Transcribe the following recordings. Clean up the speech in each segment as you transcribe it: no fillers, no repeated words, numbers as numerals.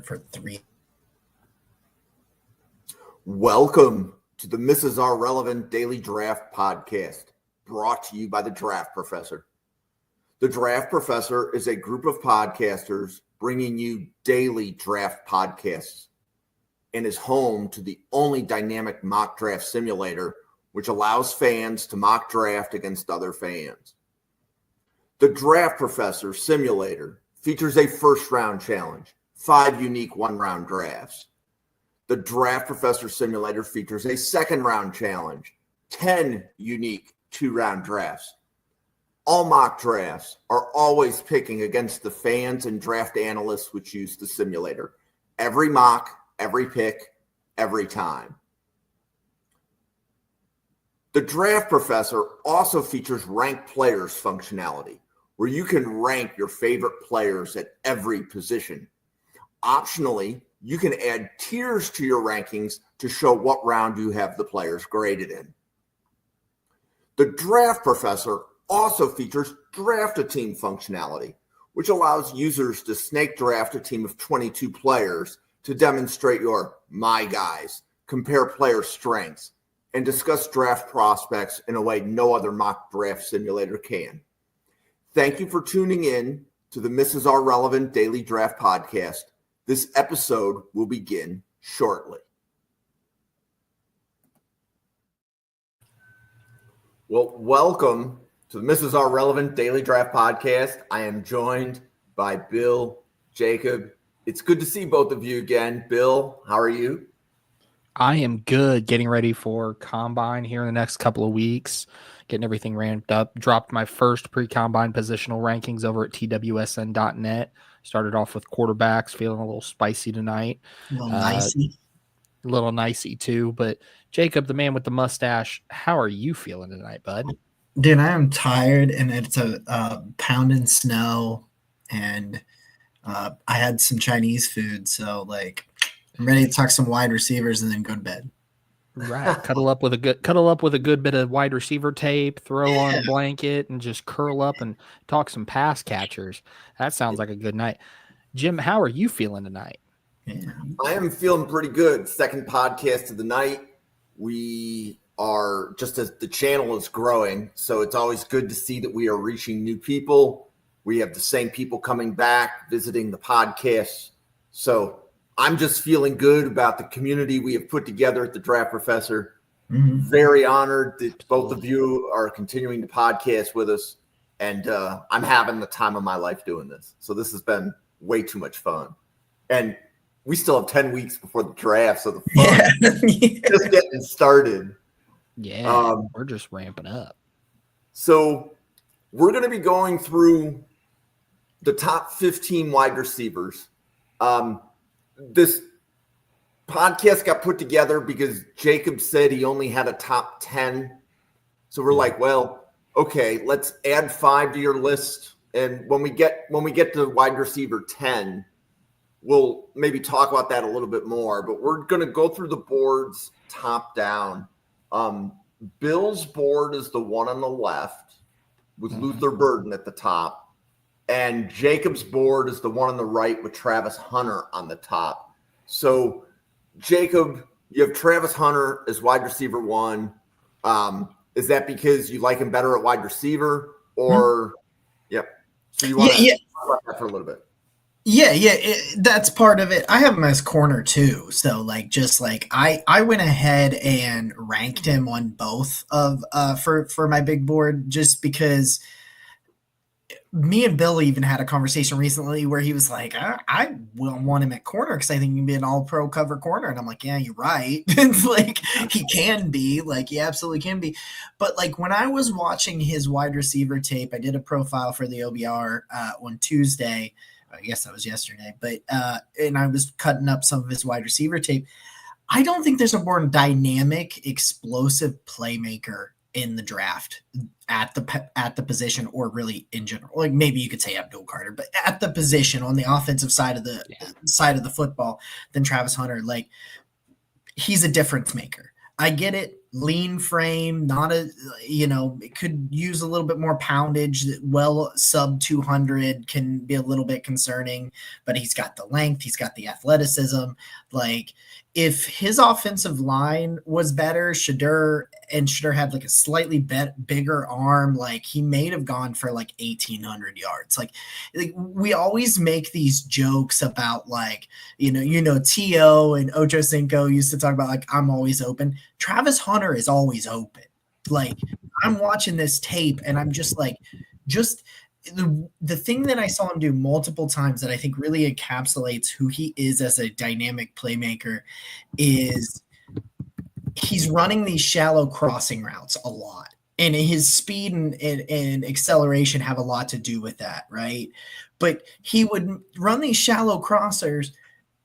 start for 3. Welcome to the Mrs. R Relevant Daily Draft Podcast, brought to you by The Draft Professor. The Draft Professor is a group of podcasters bringing you daily draft podcasts and is home to the only dynamic mock draft simulator which allows fans to mock draft against other fans. The Draft Professor Simulator features a first-round challenge, 5 unique one-round drafts. The Draft Professor Simulator features a second-round challenge, 10 unique 2-round drafts. All mock drafts are always picking against the fans and draft analysts which use the simulator. Every mock, every pick, every time. The Draft Professor also features ranked players functionality, where you can rank your favorite players at every position. Optionally, you can add tiers to your rankings to show what round you have the players graded in. The Draft Professor also features Draft a Team functionality, which allows users to snake draft a team of 22 players to demonstrate your my guys, compare player strengths, and discuss draft prospects in a way no other mock draft simulator can. Thank you for tuning in to the Mrs. R Relevant Daily Draft Podcast. This episode will begin shortly. Well, welcome to the Mrs. R Relevant Daily Draft Podcast. I am joined by Bill, Jacob. It's good to see both of you again. Bill, how are you? I am good. Getting ready for Combine here in the next couple of weeks. Getting everything ramped up. Dropped my first pre-Combine positional rankings over at twsn.net. Started off with quarterbacks, feeling a little spicy tonight. A little nicey. A little nicey too. But Jacob, the man with the mustache, how are you feeling tonight, bud? Dude, I am tired, and it's a pounding snow, and I had some Chinese food, so I'm ready to talk some wide receivers and then go to bed. Right. Cuddle up with a good bit of wide receiver tape, throw on a blanket, and just curl up and talk some pass catchers. That sounds like a good night. Jim, how are you feeling tonight? Yeah. I am feeling pretty good. Second podcast of the night. We are, just as the channel is growing, so it's always good to see that we are reaching new people. We have the same people coming back, visiting the podcast. So I'm just feeling good about the community we have put together at the Draft Professor. Mm-hmm. Very honored that both of you are continuing to podcast with us. And I'm having the time of my life doing this. So this has been way too much fun. And we still have 10 weeks before the draft, so the fun just getting started. Yeah, we're just ramping up. So we're going to be going through the top 15 wide receivers. This podcast got put together because Jacob said he only had a top 10. So we're like, well, okay, let's add 5 to your list. And when we get to wide receiver 10, we'll maybe talk about that a little bit more. But we're going to go through the boards top down. Bill's board is the one on the left with Luther Burden at the top. And Jacob's board is the one on the right with Travis Hunter on the top. So, Jacob, you have Travis Hunter as wide receiver 1. Is that because you like him better at wide receiver? Or, yep. So you want to talk about that for a little bit? Yeah, that's part of it. I have him as corner too. So I went ahead and ranked him on both of for my big board, just because me and Bill even had a conversation recently where he was like, I will want him at corner because I think he can be an all-pro cover corner. And I'm like, yeah, you're right. It's like he can be, he absolutely can be. But when I was watching his wide receiver tape, I did a profile for the OBR on Tuesday. I guess that was yesterday. But and I was cutting up some of his wide receiver tape. I don't think there's a more dynamic, explosive playmaker in the draft at the position, or really in general. Maybe you could say Abdul Carter, but at the position on the offensive side of the football than Travis Hunter. He's a difference maker. I get it. lean frame, not a, it could use a little bit more poundage. Well, sub 200 can be a little bit concerning, but he's got the length, he's got the athleticism. Like, if his offensive line was better, Shedeur had like a slightly bigger arm, like he may have gone for like 1,800 yards. Like we always make these jokes about like, T.O. and Ocho Cinco used to talk about like, I'm always open. Travis Hunter is always open. Like, I'm watching this tape and I'm just like, the thing that I saw him do multiple times that I think really encapsulates who he is as a dynamic playmaker is he's running these shallow crossing routes a lot. And his speed and acceleration have a lot to do with that, right? But he would run these shallow crossers,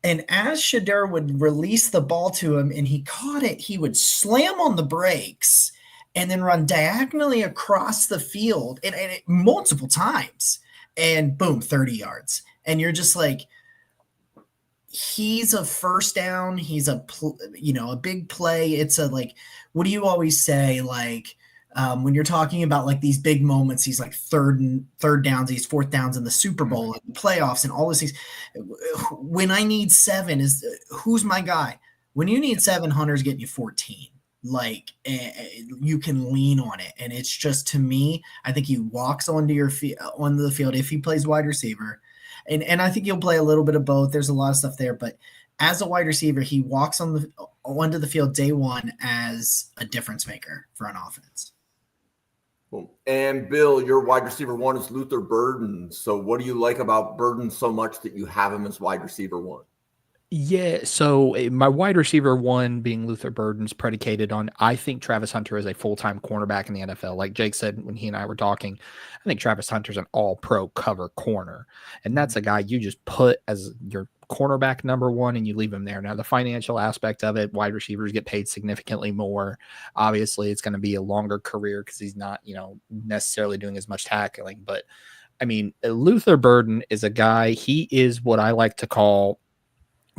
and as Shedeur would release the ball to him and he caught it, he would slam on the brakes and then run diagonally across the field and multiple times, and boom, 30 yards. And you're just like, he's a first down. He's a big play. It's a, like, what do you always say? Like, when you're talking about like these big moments, he's like third downs, these fourth downs in the Super Bowl and the playoffs and all those things. When I need 7 is who's my guy? When you need 7, Hunter's getting you 14. Like, you can lean on it. And it's just, to me, I think he walks onto the field if he plays wide receiver. And I think he'll play a little bit of both. There's a lot of stuff there, but as a wide receiver, he walks onto the field day one as a difference maker for an offense. And Bill, your wide receiver 1 is Luther Burden. So what do you like about Burden so much that you have him as wide receiver 1? Yeah, so my wide receiver 1 being Luther Burden's predicated on, I think Travis Hunter is a full-time cornerback in the NFL. Like Jake said when he and I were talking, I think Travis Hunter's an all-pro cover corner. And that's a guy you just put as your cornerback number 1 and you leave him there. Now, the financial aspect of it, wide receivers get paid significantly more. Obviously, it's going to be a longer career because he's not, necessarily doing as much tackling. But, I mean, Luther Burden is a guy, he is what I like to call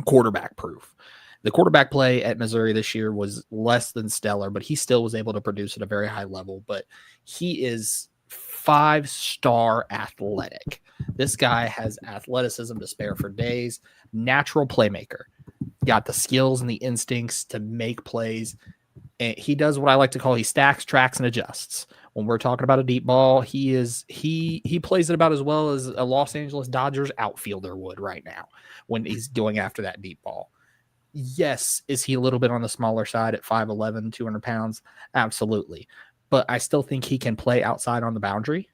quarterback proof. The quarterback play at Missouri this year was less than stellar, but he still was able to produce at a very high level. But he is 5-star athletic. This guy has athleticism to spare for days. Natural playmaker. Got the skills and the instincts to make plays. And he does what I like to call, he stacks, tracks, and adjusts. When we're talking about a deep ball, he plays it about as well as a Los Angeles Dodgers outfielder would right now when he's going after that deep ball. Yes, is he a little bit on the smaller side at 5'11", 200 pounds? Absolutely. But I still think he can play outside on the boundary.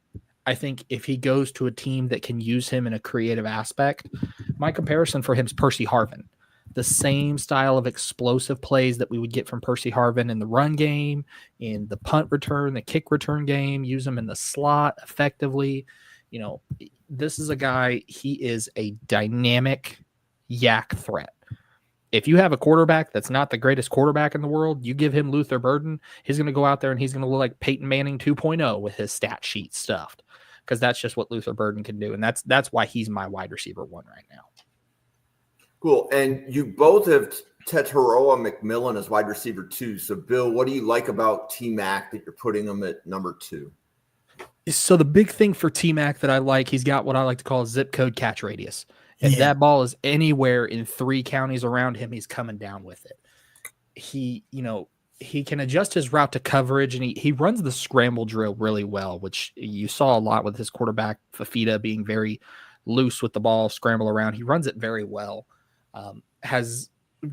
I think if he goes to a team that can use him in a creative aspect, my comparison for him is Percy Harvin. The same style of explosive plays that we would get from Percy Harvin in the run game, in the punt return, the kick return game, use him in the slot effectively. This is a guy, he is a dynamic yak threat. If you have a quarterback that's not the greatest quarterback in the world, you give him Luther Burden, he's going to go out there and he's going to look like Peyton Manning 2.0 with his stat sheet stuffed, because that's just what Luther Burden can do. And that's why he's my wide receiver 1 right now. Cool. And you both have Tetairoa McMillan as wide receiver 2. So, Bill, what do you like about T-Mac that you're putting him at number 2? So the big thing for T-Mac that I like, he's got what I like to call a zip code catch radius. If that ball is anywhere in 3 counties around him, he's coming down with it. He can adjust his route to coverage, and he runs the scramble drill really well, which you saw a lot with his quarterback, Fafita, being very loose with the ball, scramble around. He runs it very well. Has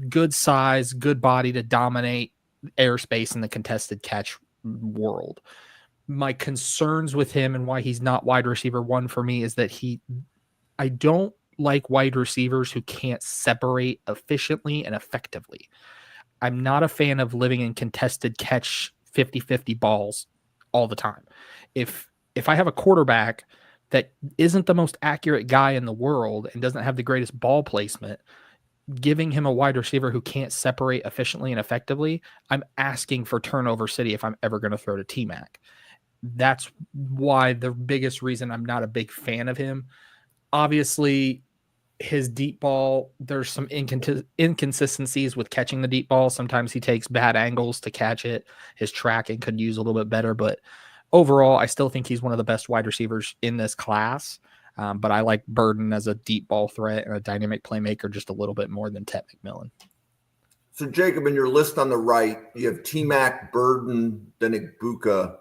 good size, good body to dominate airspace in the contested catch world. My concerns with him and why he's not wide receiver 1 for me is that I don't like wide receivers who can't separate efficiently and effectively. I'm not a fan of living in contested catch 50-50 balls all the time. If I have a quarterback that isn't the most accurate guy in the world and doesn't have the greatest ball placement, giving him a wide receiver who can't separate efficiently and effectively, I'm asking for turnover city if I'm ever going to throw to T-Mac. That's why the biggest reason I'm not a big fan of him. Obviously, his deep ball, there's some inconsistencies with catching the deep ball. Sometimes he takes bad angles to catch it. His tracking could use a little bit better, but overall, I still think he's one of the best wide receivers in this class. But I like Burden as a deep ball threat and a dynamic playmaker just a little bit more than Tet McMillan. So, Jacob, in your list on the right, you have T-Mac, Burden, then Egbuka.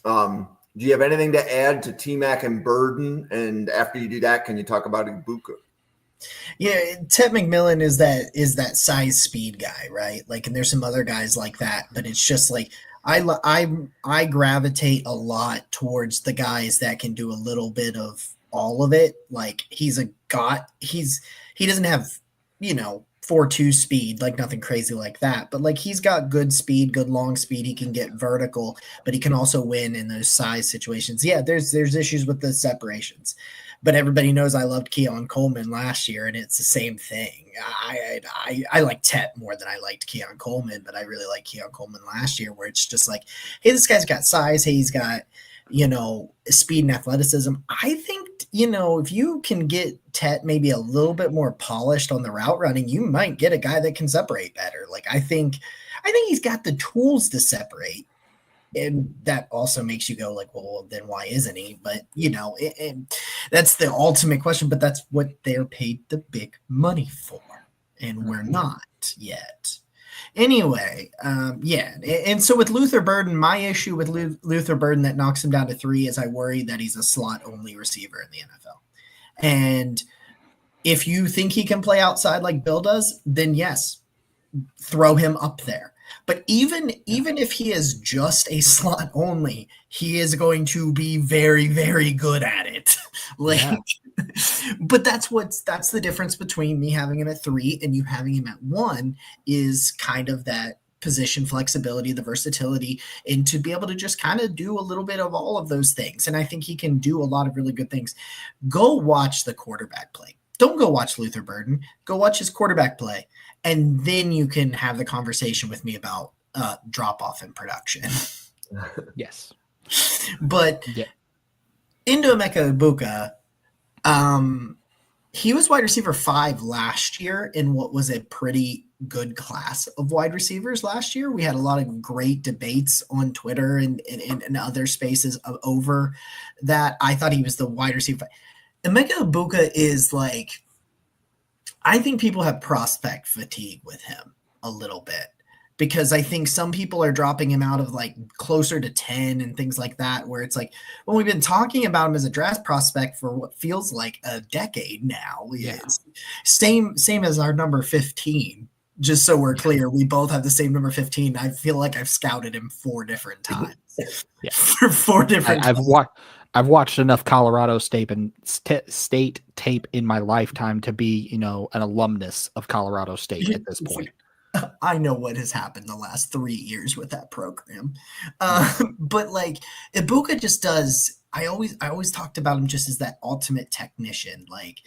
Do you have anything to add to T-Mac and Burden? And after you do that, can you talk about Egbuka? Yeah, Tet McMillan is that size speed guy, right? Like, and there's some other guys like that, but it's just like I gravitate a lot towards the guys that can do a little bit of all of it. Like he doesn't have 4.2 speed, like nothing crazy like that, but like he's got good speed, good long speed. He can get vertical, but he can also win in those size situations. Yeah, there's issues with the separations, but everybody knows I loved Keon Coleman last year, and it's the same thing. I like Tet more than I liked Keon Coleman, but I really like Keon Coleman last year, where it's just like, hey, this guy's got size. Hey, he's got speed and athleticism. I think if you can get Tet maybe a little bit more polished on the route running, you might get a guy that can separate better. Like I think he's got the tools to separate. And that also makes you go like, well, then why isn't he? But, that's the ultimate question, but that's what they're paid the big money for. And we're not yet. Anyway, yeah. And so with Luther Burden, my issue with Luther Burden that knocks him down to 3 is I worry that he's a slot-only receiver in the NFL. And if you think he can play outside like Bill does, then yes, throw him up there. But even if he is just a slot only, he is going to be very, very good at it. But that's the difference between me having him at 3 and you having him at 1 is kind of that position flexibility, the versatility, and to be able to just kind of do a little bit of all of those things. And I think he can do a lot of really good things. Go watch the quarterback play. Don't go watch Luther Burden. Go watch his quarterback play. And then you can have the conversation with me about drop-off in production. Yes. But Ndamukong Egbuka, he was wide receiver 5 last year in what was a pretty good class of wide receivers last year. We had a lot of great debates on Twitter and other spaces over that. I thought he was the wide receiver. Emeka Egbuka is like, I think people have prospect fatigue with him a little bit because I think some people are dropping him out of like closer to 10 and things like that, where it's like, well, we've been talking about him as a draft prospect for what feels like a decade now. Yeah. Same as our number 15. Just so we're clear, we both have the same number 15. I feel like I've scouted him 4 different times. For 4 different times. I've watched enough Colorado State tape in my lifetime to be, an alumnus of Colorado State at this point. I know what has happened the last 3 years with that program. But like Egbuka just does, I always talked about him just as that ultimate technician. Like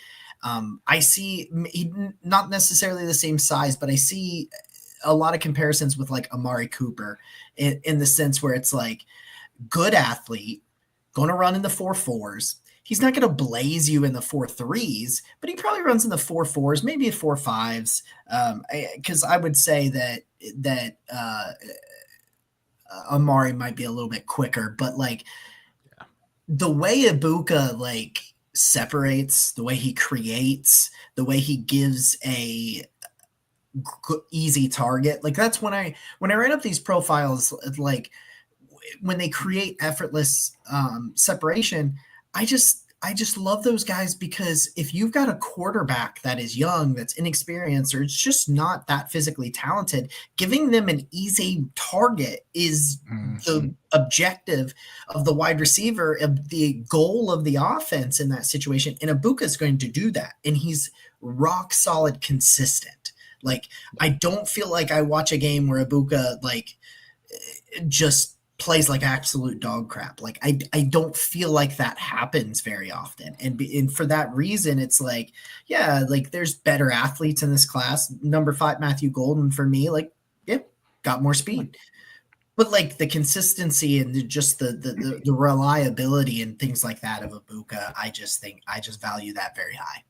I see not necessarily the same size, but I see a lot of comparisons with like Amari Cooper in the sense where it's like good athlete, going to run in the 4.4s. He's not going to blaze you in the 4.3s, but he probably runs in the 4.4s, maybe 4.5s. Because I would say that Amari might be a little bit quicker, but like the way Egbuka like separates, the way he creates, the way he gives a easy target, like that's when I write up these profiles, like when they create effortless separation, I just love those guys because if you've got a quarterback that is young, that's inexperienced, or it's just not that physically talented, giving them an easy target is the objective of the wide receiver, of the goal of the offense in that situation. And Egbuka is going to do that. And he's rock solid consistent. Like, I don't feel like I watch a game where Egbuka like just plays like absolute dog crap. Like I don't feel like that happens very often. And for that reason, it's like, yeah, like there's better athletes in this class. Number 5, Matthew Golden for me, like, got more speed. But like the consistency and the reliability and things like that of Egbuka, I just value that very high.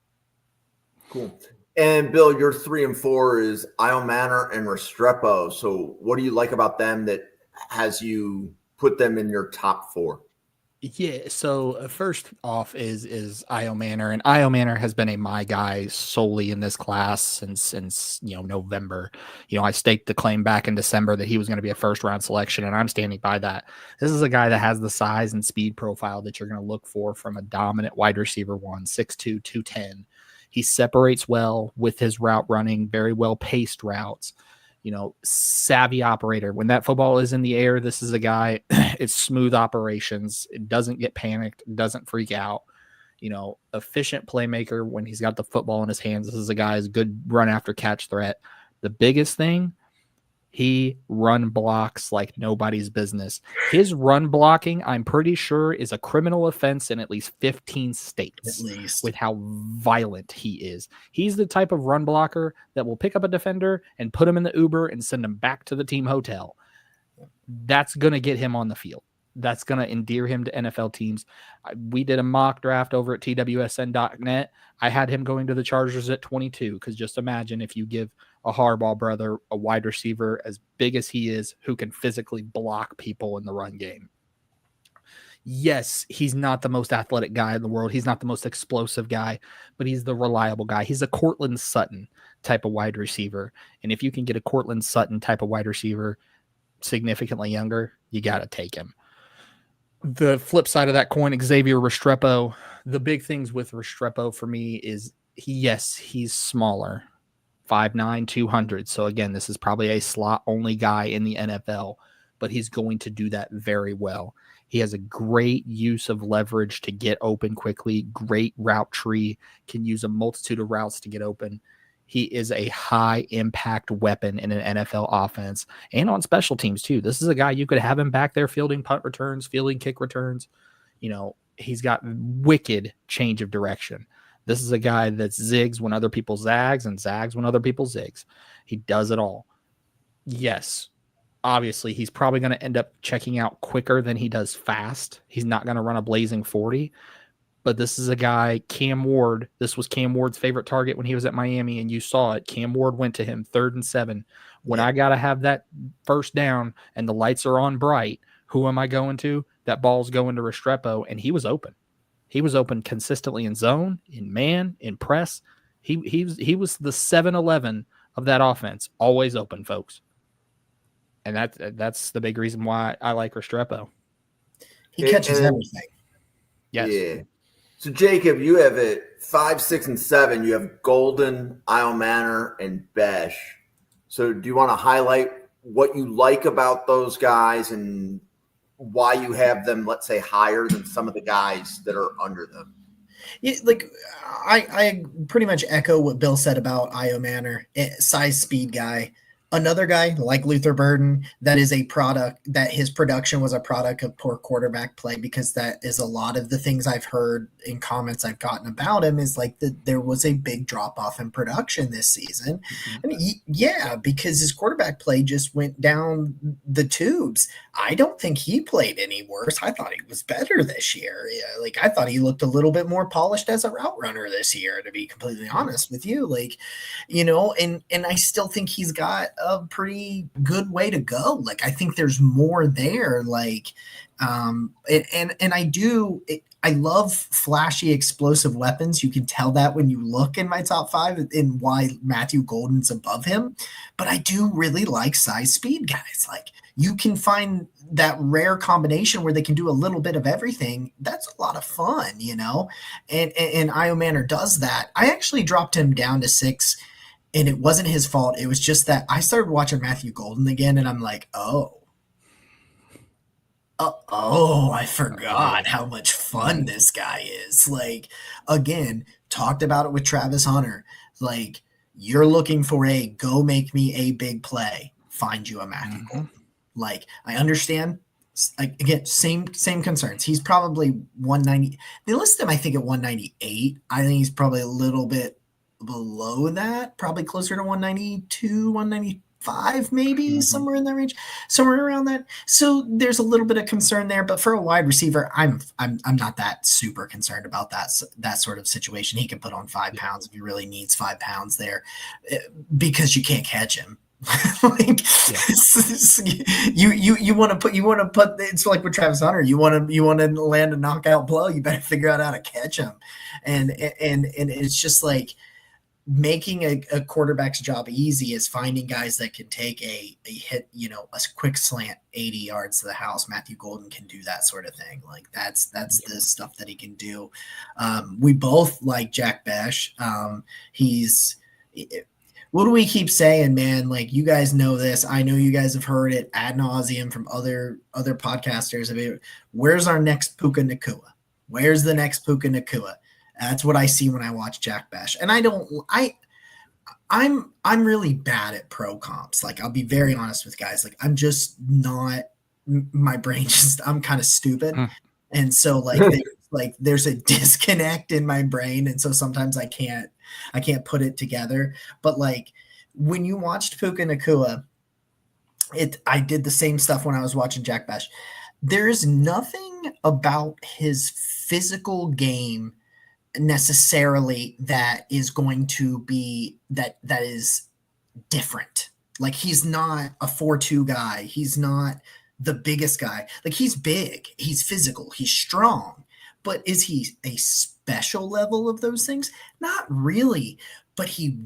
Cool. And Bill, your 3 and 4 is Io Manor and Restrepo. So what do you like about them that has you put them in your top 4? Yeah, so first off is Io Manor, and Io Manor has been my guy solely in this class since November. I staked the claim back in December that he was going to be a first round selection, and I'm standing by that. This is a guy that has the size and speed profile that you're going to look for from a dominant wide receiver 6'2", 210. He separates well with his route running, very well paced routes. Savvy operator. When that football is in the air, this is a guy, it's smooth operations. It doesn't get panicked, doesn't freak out. Efficient playmaker when he's got the football in his hands. This is a guy who's good run after catch threat. The biggest thing, he run blocks like nobody's business. His run blocking, I'm pretty sure, is a criminal offense in at least 15 states. At least. With how violent he is. He's the type of run blocker that will pick up a defender and put him in the Uber and send him back to the team hotel. That's going to get him on the field. That's going to endear him to NFL teams. We did a mock draft over at TWSN.net. I had him going to the Chargers at 22 because just imagine if you give a Harbaugh brother a wide receiver as big as he is who can physically block people in the run game. Yes, he's not the most athletic guy in the world. He's not the most explosive guy, but he's the reliable guy. He's a Cortland Sutton type of wide receiver. And if you can get a Cortland Sutton type of wide receiver significantly younger, you got to take him. The flip side of that coin, Xavier Restrepo, the big things with Restrepo for me is he's smaller, 5'9", 200. So again, this is probably a slot only guy in the NFL, but he's going to do that very well. He has a great use of leverage to get open quickly, great route tree, can use a multitude of routes to get open. He is a high impact weapon in an NFL offense and on special teams too. This is a guy you could have him back there fielding punt returns, fielding kick returns. He's got wicked change of direction. This is a guy that zigs when other people zags and zags when other people zigs. He does it all. Yes, obviously he's probably going to end up checking out quicker than he does fast. He's not going to run a blazing 40. But this is a guy, Cam Ward. This was Cam Ward's favorite target when he was at Miami, and you saw it. Cam Ward went to him 3rd and 7. When I got to have that first down and the lights are on bright, who am I going to? That ball's going to Restrepo, and he was open. He was open consistently in zone, in man, in press. He was the 7-11 of that offense, always open, folks. And that's the big reason why I like Restrepo. He catches everything. Yes. Yeah. So, Jacob, you have it 5, 6, and 7. You have Golden, Io Manor, and Besh. So do you want to highlight what you like about those guys and why you have them, let's say, higher than some of the guys that are under them? Yeah, like I pretty much echo what Bill said about Io Manor, size, speed guy. Another guy like Luther Burden, that is a product that his production was a product of poor quarterback play, because that is a lot of the things I've heard in comments I've gotten about him is like that there was a big drop off in production this season. Mm-hmm. And because his quarterback play just went down the tubes. I don't think he played any worse. I thought he was better this year. Yeah, like I thought he looked a little bit more polished as a route runner this year, to be completely honest with you. Like, and I still think he's got a pretty good way to go. Like, I think there's more there. Like, I love flashy, explosive weapons. You can tell that when you look in my top 5 and why Matthew Golden's above him. But I do really like size speed guys. Like, you can find that rare combination where they can do a little bit of everything. That's a lot of fun, and Io Manor does that. I actually dropped him down to 6. And it wasn't his fault. It was just that I started watching Matthew Golden again, and I'm like, I forgot how much fun this guy is. Like, again, talked about it with Travis Hunter. Like, you're looking for a go make me a big play. Find you a Matthew Golden. Like, I understand. Again, same concerns. He's probably 190. They list him, I think, at 198. I think he's probably a little bit below that, probably closer to 192, 5, maybe Mhm. somewhere in that range, somewhere around that. So there's a little bit of concern there, but for a wide receiver, I'm not that super concerned about that sort of situation. He can put on 5 pounds if he really needs 5 pounds there, because you can't catch him. Like, Yeah. you want to put it's like with Travis Hunter. You want to land a knockout blow. You better figure out how to catch him, and it's just like making a quarterback's job easy is finding guys that can take a hit, a quick slant 80 yards to the house. Matthew Golden can do that sort of thing. Like that's the stuff that he can do. We both like Jack Bech. He's what do we keep saying, man? Like, you guys know this. I know you guys have heard it ad nauseum from other podcasters. I mean, where's our next Puka Nacua? Where's the next Puka Nacua? That's what I see when I watch Jack Bech. And I'm really bad at pro comps. Like, I'll be very honest with guys. Like, I'm just not, my brain I'm kind of stupid. And so there's a disconnect in my brain. And so sometimes I can't put it together. But like when you watched Puka Nacua, I did the same stuff when I was watching Jack Bech. There's nothing about his physical game necessarily that is going to be that is different. Like, he's not a 4-2 guy. He's not the biggest guy. Like, he's big, he's physical, he's strong, but is he a special level of those things? Not really, but he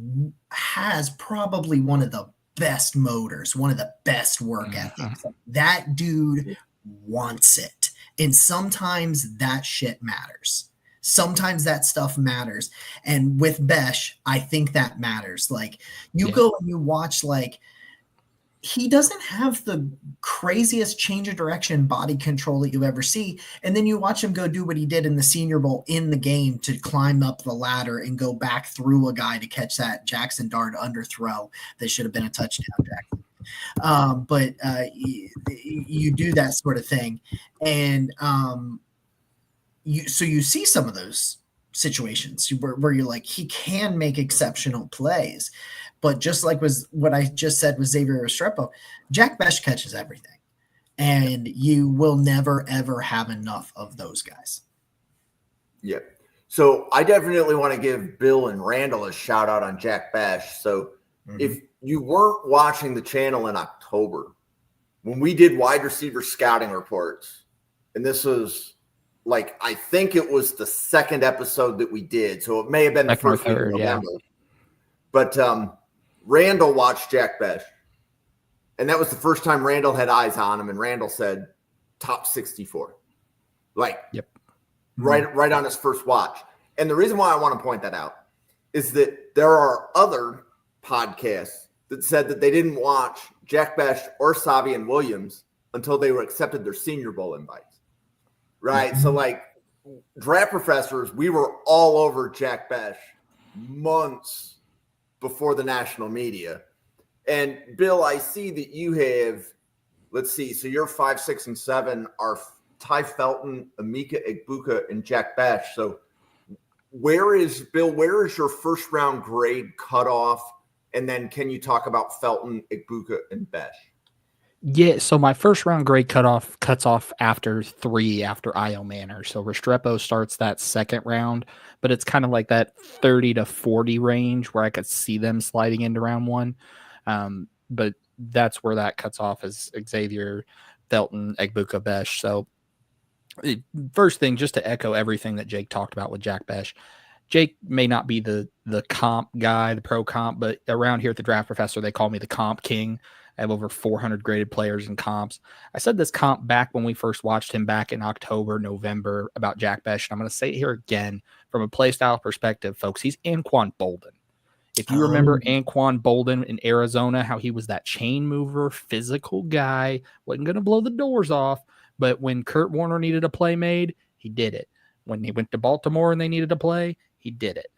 has probably one of the best motors, one of the best work ethics. That dude wants it. And sometimes that shit matters. Sometimes that stuff matters. And with Bech, I think that matters. Like, you go and you watch, like, he doesn't have the craziest change of direction body control that you ever see. And then you watch him go do what he did in the Senior Bowl in the game to climb up the ladder and go back through a guy to catch that Jackson Dart underthrow that should have been a touchdown, Jackson. But you do that sort of thing. And you see some of those situations where you're like, he can make exceptional plays. But just like was what I just said with Xavier Restrepo, Jack Bech catches everything. And you will never, ever have enough of those guys. Yeah. So I definitely want to give Bill and Randall a shout out on Jack Bech. So if you weren't watching the channel in October, when we did wide receiver scouting reports, and this was like, I think it was the second episode that we did. So it may have been the first week of November. Yeah. But Randall watched Jack Bech, and that was the first time Randall had eyes on him, and Randall said top 64. Like, right on his first watch. And the reason why I want to point that out is that there are other podcasts that said that they didn't watch Jack Bech or Savion Williams until they were accepted their Senior Bowl invites. Right? So, like, Draft Professors, we were all over Jack Bech months before the national media. And Bill, I see that you have, let's see, so your 5, 6, and 7 are Ty Felton, Emeka Egbuka, and Jack Bech. So where is your first round grade cutoff? And then can you talk about Felton, Egbuka, and Bech? Yeah, so my first round grade cuts off after 3 after Io Manor. So Restrepo starts that second round, but it's kind of like that 30 to 40 range where I could see them sliding into round 1. But that's where that cuts off is Xavier, Felton, Egbuka, Bech. So first thing, just to echo everything that Jake talked about with Jack Bech, Jake may not be the comp guy, the pro comp, but around here at the Draft Professor, they call me the comp king. I have over 400 graded players in comps. I said this comp back when we first watched him back in October, November about Jack Bech. And I'm going to say it here again from a play style perspective, folks. He's Anquan Boldin. If you remember Anquan Boldin in Arizona, how he was that chain mover, physical guy, wasn't going to blow the doors off. But when Kurt Warner needed a play made, he did it. When he went to Baltimore and they needed a play, he did it.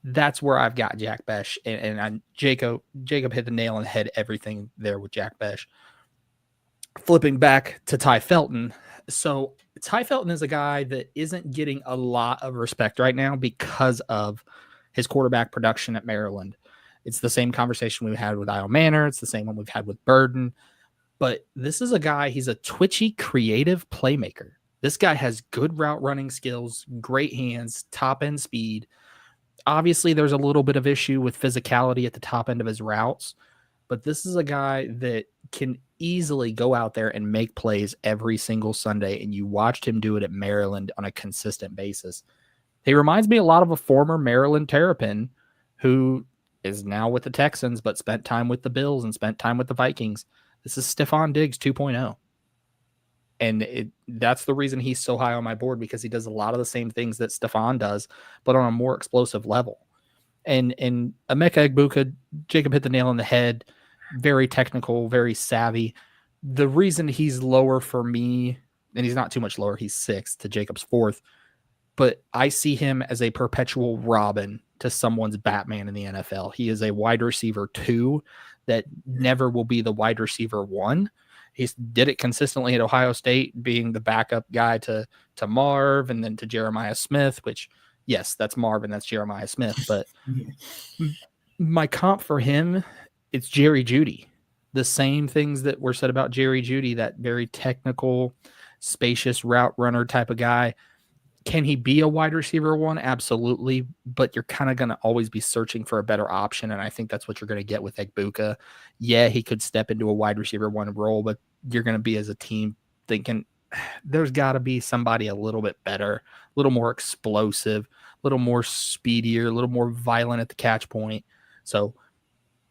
That's where I've got Jack Bech, and Jacob hit the nail on the head. Everything there with Jack Bech. Flipping back to Ty Felton, so Ty Felton is a guy that isn't getting a lot of respect right now because of his quarterback production at Maryland. It's the same conversation we had with Isle Manor. It's the same one we've had with Burden. But this is a guy, he's a twitchy, creative playmaker. This guy has good route running skills, great hands, top end speed. Obviously, there's a little bit of issue with physicality at the top end of his routes, but this is a guy that can easily go out there and make plays every single Sunday, and you watched him do it at Maryland on a consistent basis. He reminds me a lot of a former Maryland Terrapin who is now with the Texans, but spent time with the Bills and spent time with the Vikings. This is Stephon Diggs 2.0. And that's the reason he's so high on my board, because he does a lot of the same things that Stephon does, but on a more explosive level. And Emeka Egbuka, Jacob hit the nail on the head. Very technical, very savvy. The reason he's lower for me, and he's not too much lower, he's 6th to Jacob's 4th, but I see him as a perpetual Robin to someone's Batman in the NFL. He is a wide receiver 2 that never will be the wide receiver 1. He did it consistently at Ohio State, being the backup guy to Marv and then to Jeremiah Smith, which, yes, that's Marv and that's Jeremiah Smith. But my comp for him, it's Jerry Jeudy. The same things that were said about Jerry Jeudy, that very technical, spacious route runner type of guy. Can he be a wide receiver 1? Absolutely. But you're kind of going to always be searching for a better option. And I think that's what you're going to get with Egbuka. Yeah, he could step into a wide receiver 1 role, but you're going to be, as a team, thinking there's got to be somebody a little bit better, a little more explosive, a little more speedier, a little more violent at the catch point. So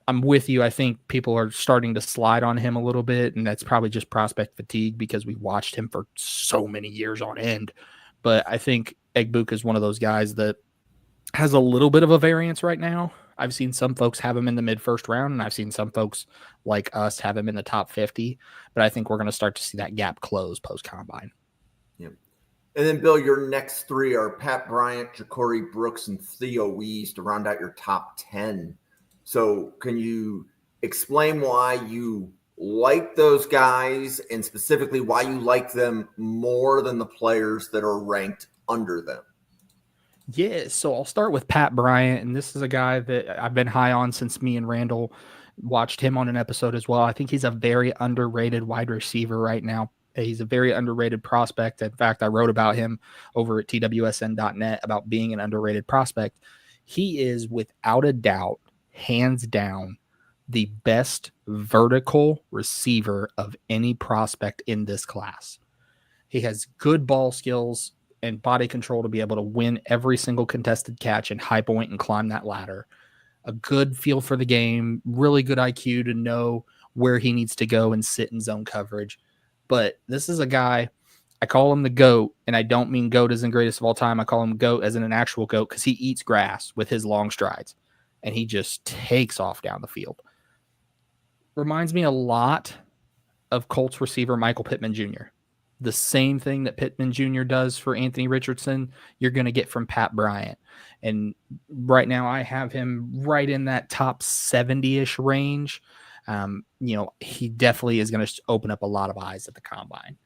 I'm with you. I think people are starting to slide on him a little bit, and that's probably just prospect fatigue because we watched him for so many years on end. But I think Egbuka is one of those guys that has a little bit of a variance right now. I've seen some folks have him in the mid-first round, and I've seen some folks like us have him in the top 50. But I think we're going to start to see that gap close post-combine. Yeah. And then, Bill, your next 3 are Pat Bryant, Ja'Cory Brooks, and Theo Wease to round out your top 10. So can you explain why you like those guys, and specifically why you like them more than the players that are ranked under them? Yeah, so I'll start with Pat Bryant, and this is a guy that I've been high on since me and Randall watched him on an episode as well. I think he's a very underrated wide receiver right now. He's a very underrated prospect. In fact, I wrote about him over at twsn.net about being an underrated prospect. He is, without a doubt, hands down, the best vertical receiver of any prospect in this class. He has good ball skills and body control to be able to win every single contested catch and high point and climb that ladder. A good feel for the game, really good IQ to know where he needs to go and sit in zone coverage. But this is a guy, I call him the GOAT, and I don't mean GOAT as in greatest of all time. I call him GOAT as in an actual GOAT because he eats grass with his long strides, and he just takes off down the field. Reminds me a lot of Colts receiver Michael Pittman Jr. The same thing that Pittman Jr. does for Anthony Richardson, you're going to get from Pat Bryant. And right now I have him right in that top 70-ish range. He definitely is going to open up a lot of eyes at the combine.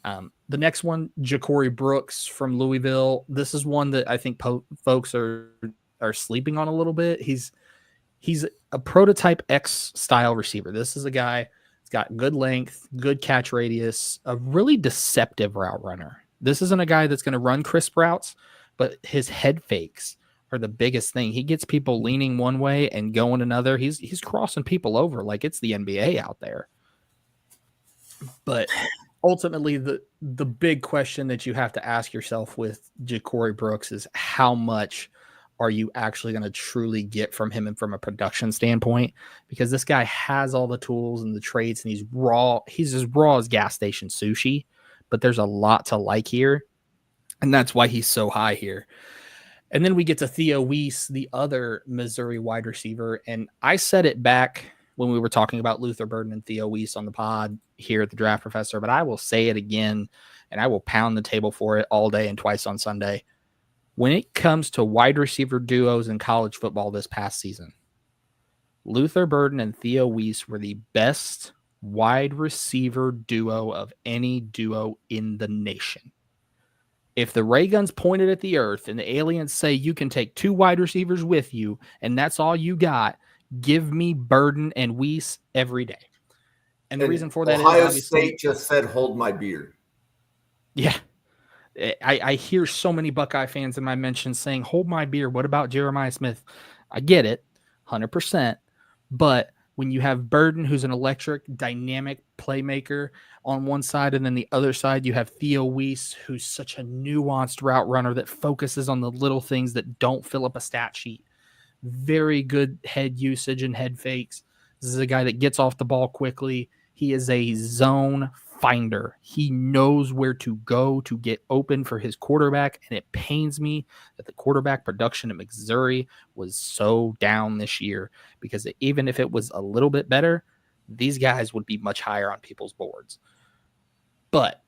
The next one, Ja'Cory Brooks from Louisville. This is one that I think folks are sleeping on a little bit. He's a prototype X style receiver. This is a guy that's got good length, good catch radius, a really deceptive route runner. This isn't a guy that's going to run crisp routes, but his head fakes are the biggest thing. He gets people leaning one way and going another. He's crossing people over like it's the NBA out there. But ultimately, the big question that you have to ask yourself with Ja'Cory Brooks is how much are you actually going to truly get from him and from a production standpoint? Because this guy has all the tools and the traits, and he's raw. He's as raw as gas station sushi, but there's a lot to like here. And that's why he's so high here. And then we get to Theo Wease, the other Missouri wide receiver. And I said it back when we were talking about Luther Burden and Theo Wease on the pod here at the Draft Professor, but I will say it again, and I will pound the table for it all day and twice on Sunday. When it comes to wide receiver duos in college football this past season, Luther Burden and Theo Wease were the best wide receiver duo of any duo in the nation. If the ray gun's pointed at the earth and the aliens say you can take 2 wide receivers with you and that's all you got, Give me Burden and Weiss every day. And the reason for that Ohio is obviously State just said, "Hold my beer." Yeah. I hear so many Buckeye fans in my mentions saying, hold my beer. What about Jeremiah Smith? I get it, 100%. But when you have Burden, who's an electric, dynamic playmaker on one side, and then the other side, you have Theo Weiss, who's such a nuanced route runner that focuses on the little things that don't fill up a stat sheet. Very good head usage and head fakes. This is a guy that gets off the ball quickly. He is a zone finder. He knows where to go to get open for his quarterback, and it pains me that the quarterback production at Missouri was so down this year, because even if it was a little bit better, these guys would be much higher on people's boards. But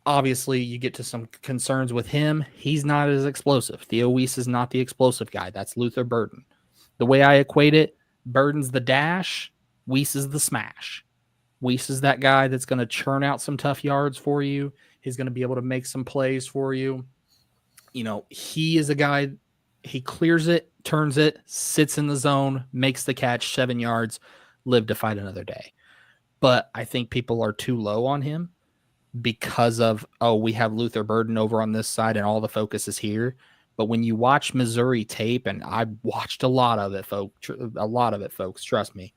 obviously, you get to some concerns with him. He's not as explosive. Theo Weiss is not the explosive guy. That's Luther Burden. The way I equate it, Burden's the dash, Weiss is the smash. Weiss is that guy that's going to churn out some tough yards for you. He's going to be able to make some plays for you. You know, he is a guy, he clears it, turns it, sits in the zone, makes the catch, 7 yards, live to fight another day. But I think people are too low on him because of, we have Luther Burden over on this side and all the focus is here. But when you watch Missouri tape, and I watched a lot of it, folks, trust me.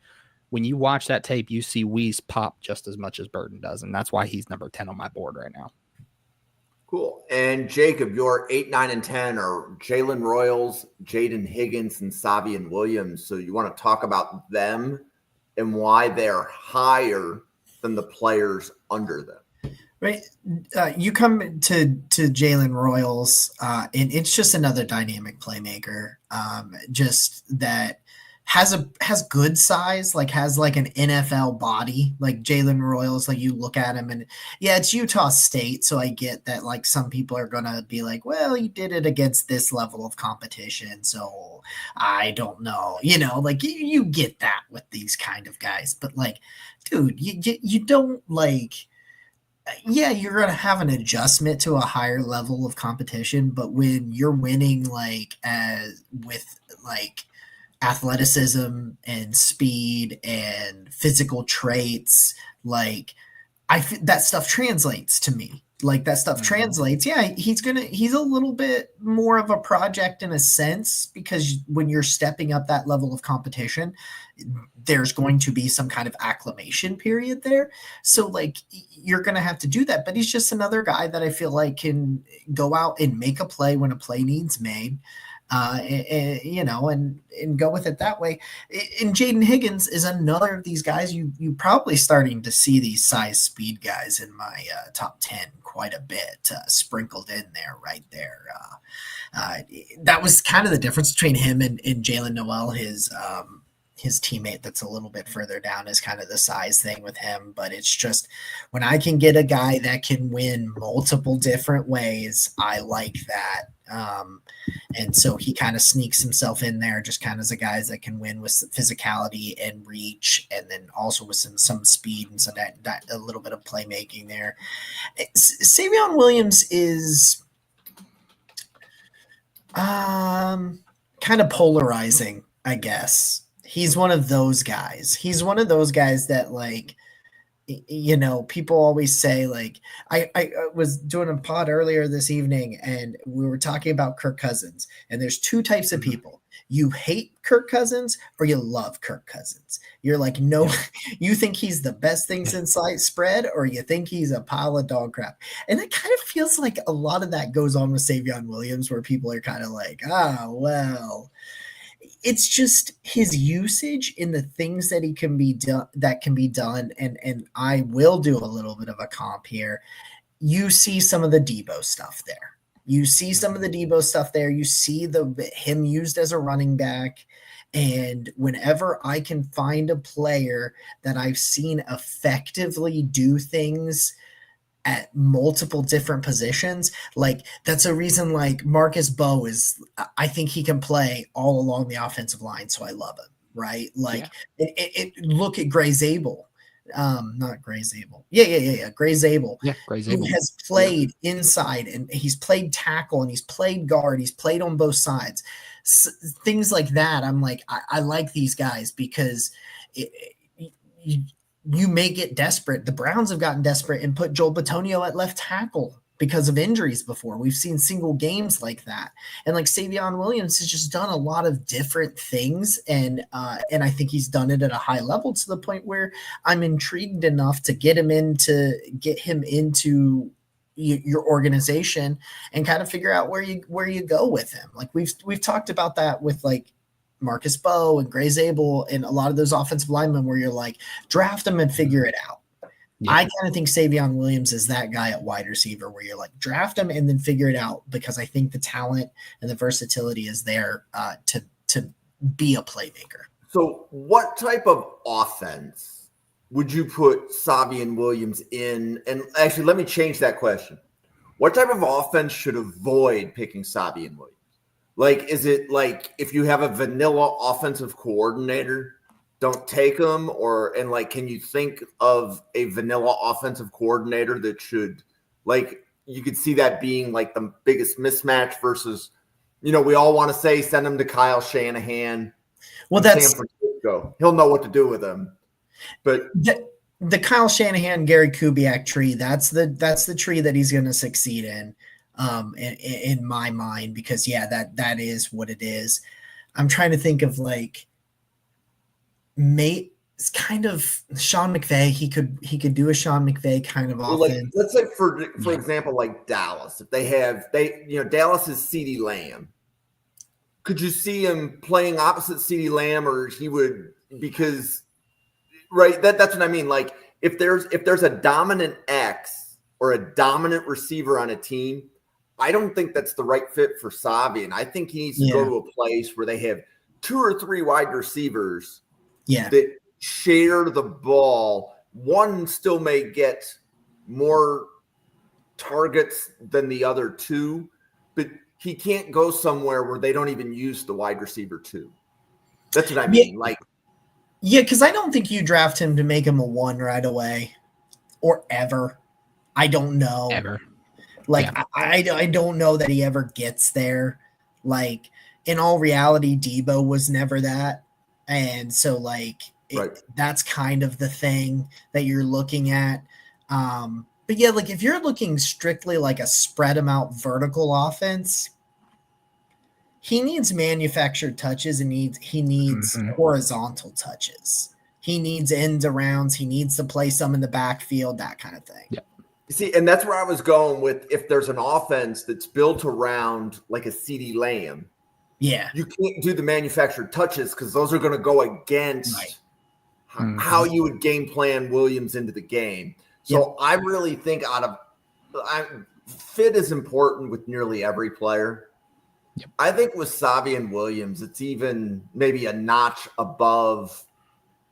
When you watch that tape, you see Weiss pop just as much as Burden does, and that's why he's number 10 on my board right now. Cool. And Jacob, your 8, 9, and 10 are Jalen Royals, Jaden Higgins, and Savion Williams. So you want to talk about them and why they're higher than the players under them. Right. You come to Jalen Royals, and it's just another dynamic playmaker. Just that has good size, has like an NFL body, like Jalen Royals. Like you look at him, and yeah, it's Utah State, so I get that. Like some people are gonna be like, well, he did it against this level of competition, so I don't know. Like you get that with these kind of guys, but like, dude, you don't like. Yeah, you're going to have an adjustment to a higher level of competition, but when you're winning with athleticism and speed and physical traits, that stuff translates to me. That stuff translates. Yeah, he's a little bit more of a project in a sense, because when you're stepping up that level of competition, there's going to be some kind of acclimation period there. So you're going to have to do that, but he's just another guy that I feel like can go out and make a play when a play needs made. And go with it that way. And Jaden Higgins is another of these guys. You probably starting to see these size speed guys in my top 10 quite a bit sprinkled in there, right there. That was kind of the difference between him and Jalen Noel. His teammate that's a little bit further down is kind of the size thing with him, but it's just when I can get a guy that can win multiple different ways, I like that. And so he kind of sneaks himself in there just kind of as a guy that can win with physicality and reach, and then also with some speed and so that a little bit of playmaking there. Savion Williams is kind of polarizing, I guess. He's one of those guys. He's one of those guys that people always say, I was doing a pod earlier this evening and we were talking about Kirk Cousins, and there's two types of people. You hate Kirk Cousins or you love Kirk Cousins. You're like, no, you think he's the best thing since sliced spread, or you think he's a pile of dog crap. And it kind of feels like a lot of that goes on with Savion Williams, where people are kind of like, well, it's just his usage in the things that can be done. And I will do a little bit of a comp here. You see some of the Debo stuff there. You see him used as a running back. And whenever I can find a player that I've seen effectively do things at multiple different positions, that's a reason Marcus Bowe I think he can play all along the offensive line, so I love him, right? Look at Gray Zabel. Not Gray Zabel. Yeah. Gray Zabel. Yeah, Gray Who Zabel. has played inside and he's played tackle and he's played guard. He's played on both sides. Things like that. I'm like, I like these guys because you may get desperate. The Browns have gotten desperate and put Joel Bitonio at left tackle because of injuries before. We've seen single games like that. And like Savion Williams has just done a lot of different things. And I think he's done it at a high level to the point where I'm intrigued enough to get him into your organization and kind of figure out where you go with him. Like we've talked about that with like Marcus Bowe and Gray Zabel and a lot of those offensive linemen where you're like, draft them and figure it out. Yeah. I kind of think Savion Williams is that guy at wide receiver where you're like, draft him and then figure it out, because I think the talent and the versatility is there to be a playmaker. So what type of offense would you put Savion Williams in? And actually, let me change that question. What type of offense should avoid picking Savion Williams? Like, is it like if you have a vanilla offensive coordinator, don't take him? And like, can you think of a vanilla offensive coordinator that should, like, you could see that being like the biggest mismatch versus, we all want to say send him to Kyle Shanahan. Well, that's San Francisco. He'll know what to do with him. But the Kyle Shanahan, Gary Kubiak tree, that's the tree that he's going to succeed in my mind, because that is what it is. I'm trying to think of like it's kind of Sean McVay. He could do a Sean McVay kind of offense. Like, let's say for example, like Dallas, if Dallas is CeeDee Lamb. Could you see him playing opposite CeeDee Lamb, or he would, because right, that's what I mean. Like if there's a dominant X or a dominant receiver on a team, I don't think that's the right fit for Savion. I think he needs to go to a place where they have 2 or 3 wide receivers that share the ball. One still may get more targets than the other 2, but he can't go somewhere where they don't even use the wide receiver 2. That's what I mean. Because I don't think you draft him to make him a 1 right away or ever. I don't know. Ever. I don't know that he ever gets there. Like, in all reality, Debo was never that. And so, that's kind of the thing that you're looking at. But yeah, like if you're looking strictly like a spread him out vertical offense, he needs manufactured touches and he needs horizontal touches. He needs ends arounds. He needs to play some in the backfield, that kind of thing. Yeah. See, and that's where I was going with, if there's an offense that's built around like a CeeDee Lamb, you can't do the manufactured touches because those are going to go against how you would game plan Williams into the game. So I really think fit is important with nearly every player. Yep. I think with Savion Williams, it's even maybe a notch above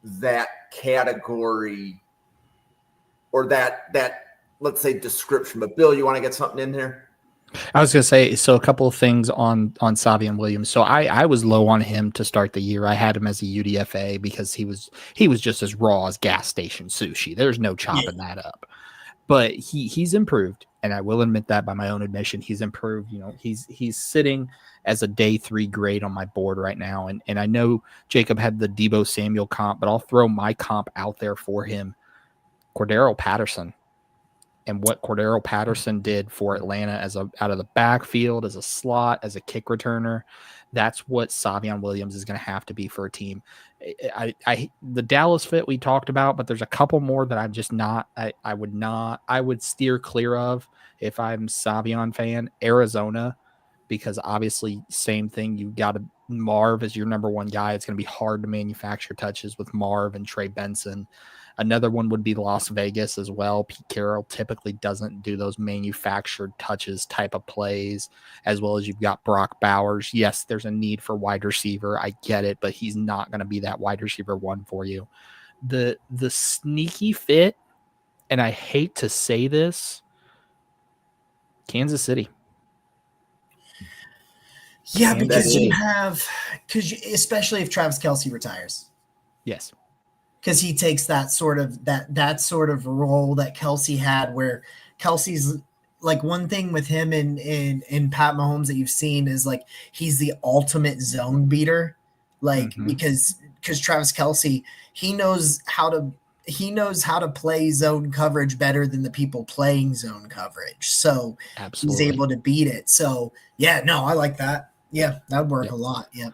that category or that let's say description. But Bill, you want to get something in here? I was going to say, so a couple of things on Savion Williams. So I was low on him to start the year. I had him as a UDFA because he was just as raw as gas station sushi. There's no chopping that up. But he's improved, and I will admit that by my own admission, he's improved. He's sitting as a day 3 grade on my board right now. And I know Jacob had the Debo Samuel comp, but I'll throw my comp out there for him. Cordero Patterson. And what Cordero Patterson did for Atlanta out of the backfield, as a slot, as a kick returner, that's what Savion Williams is going to have to be for a team. The Dallas fit we talked about, but there's a couple more that I'm just not. I would steer clear of if I'm Savion fan. Arizona, because obviously same thing. You got Marv as your number 1 guy. It's going to be hard to manufacture touches with Marv and Trey Benson. Another one would be Las Vegas as well. Pete Carroll typically doesn't do those manufactured touches type of plays, as well as you've got Brock Bowers. Yes, there's a need for wide receiver. I get it, but he's not going to be that wide receiver 1 for you. The sneaky fit, and I hate to say this, Kansas City. Yeah, because especially if Travis Kelce retires. Yes. because he takes that sort of role that Kelsey had, where Kelsey's like, one thing with him in Pat Mahomes that you've seen is like he's the ultimate zone beater, like because Travis Kelsey, he knows how to play zone coverage better than the people playing zone coverage, so Absolutely. he's able to beat it. So yeah, no, I like that. Yeah, that'd work a lot. Yeah.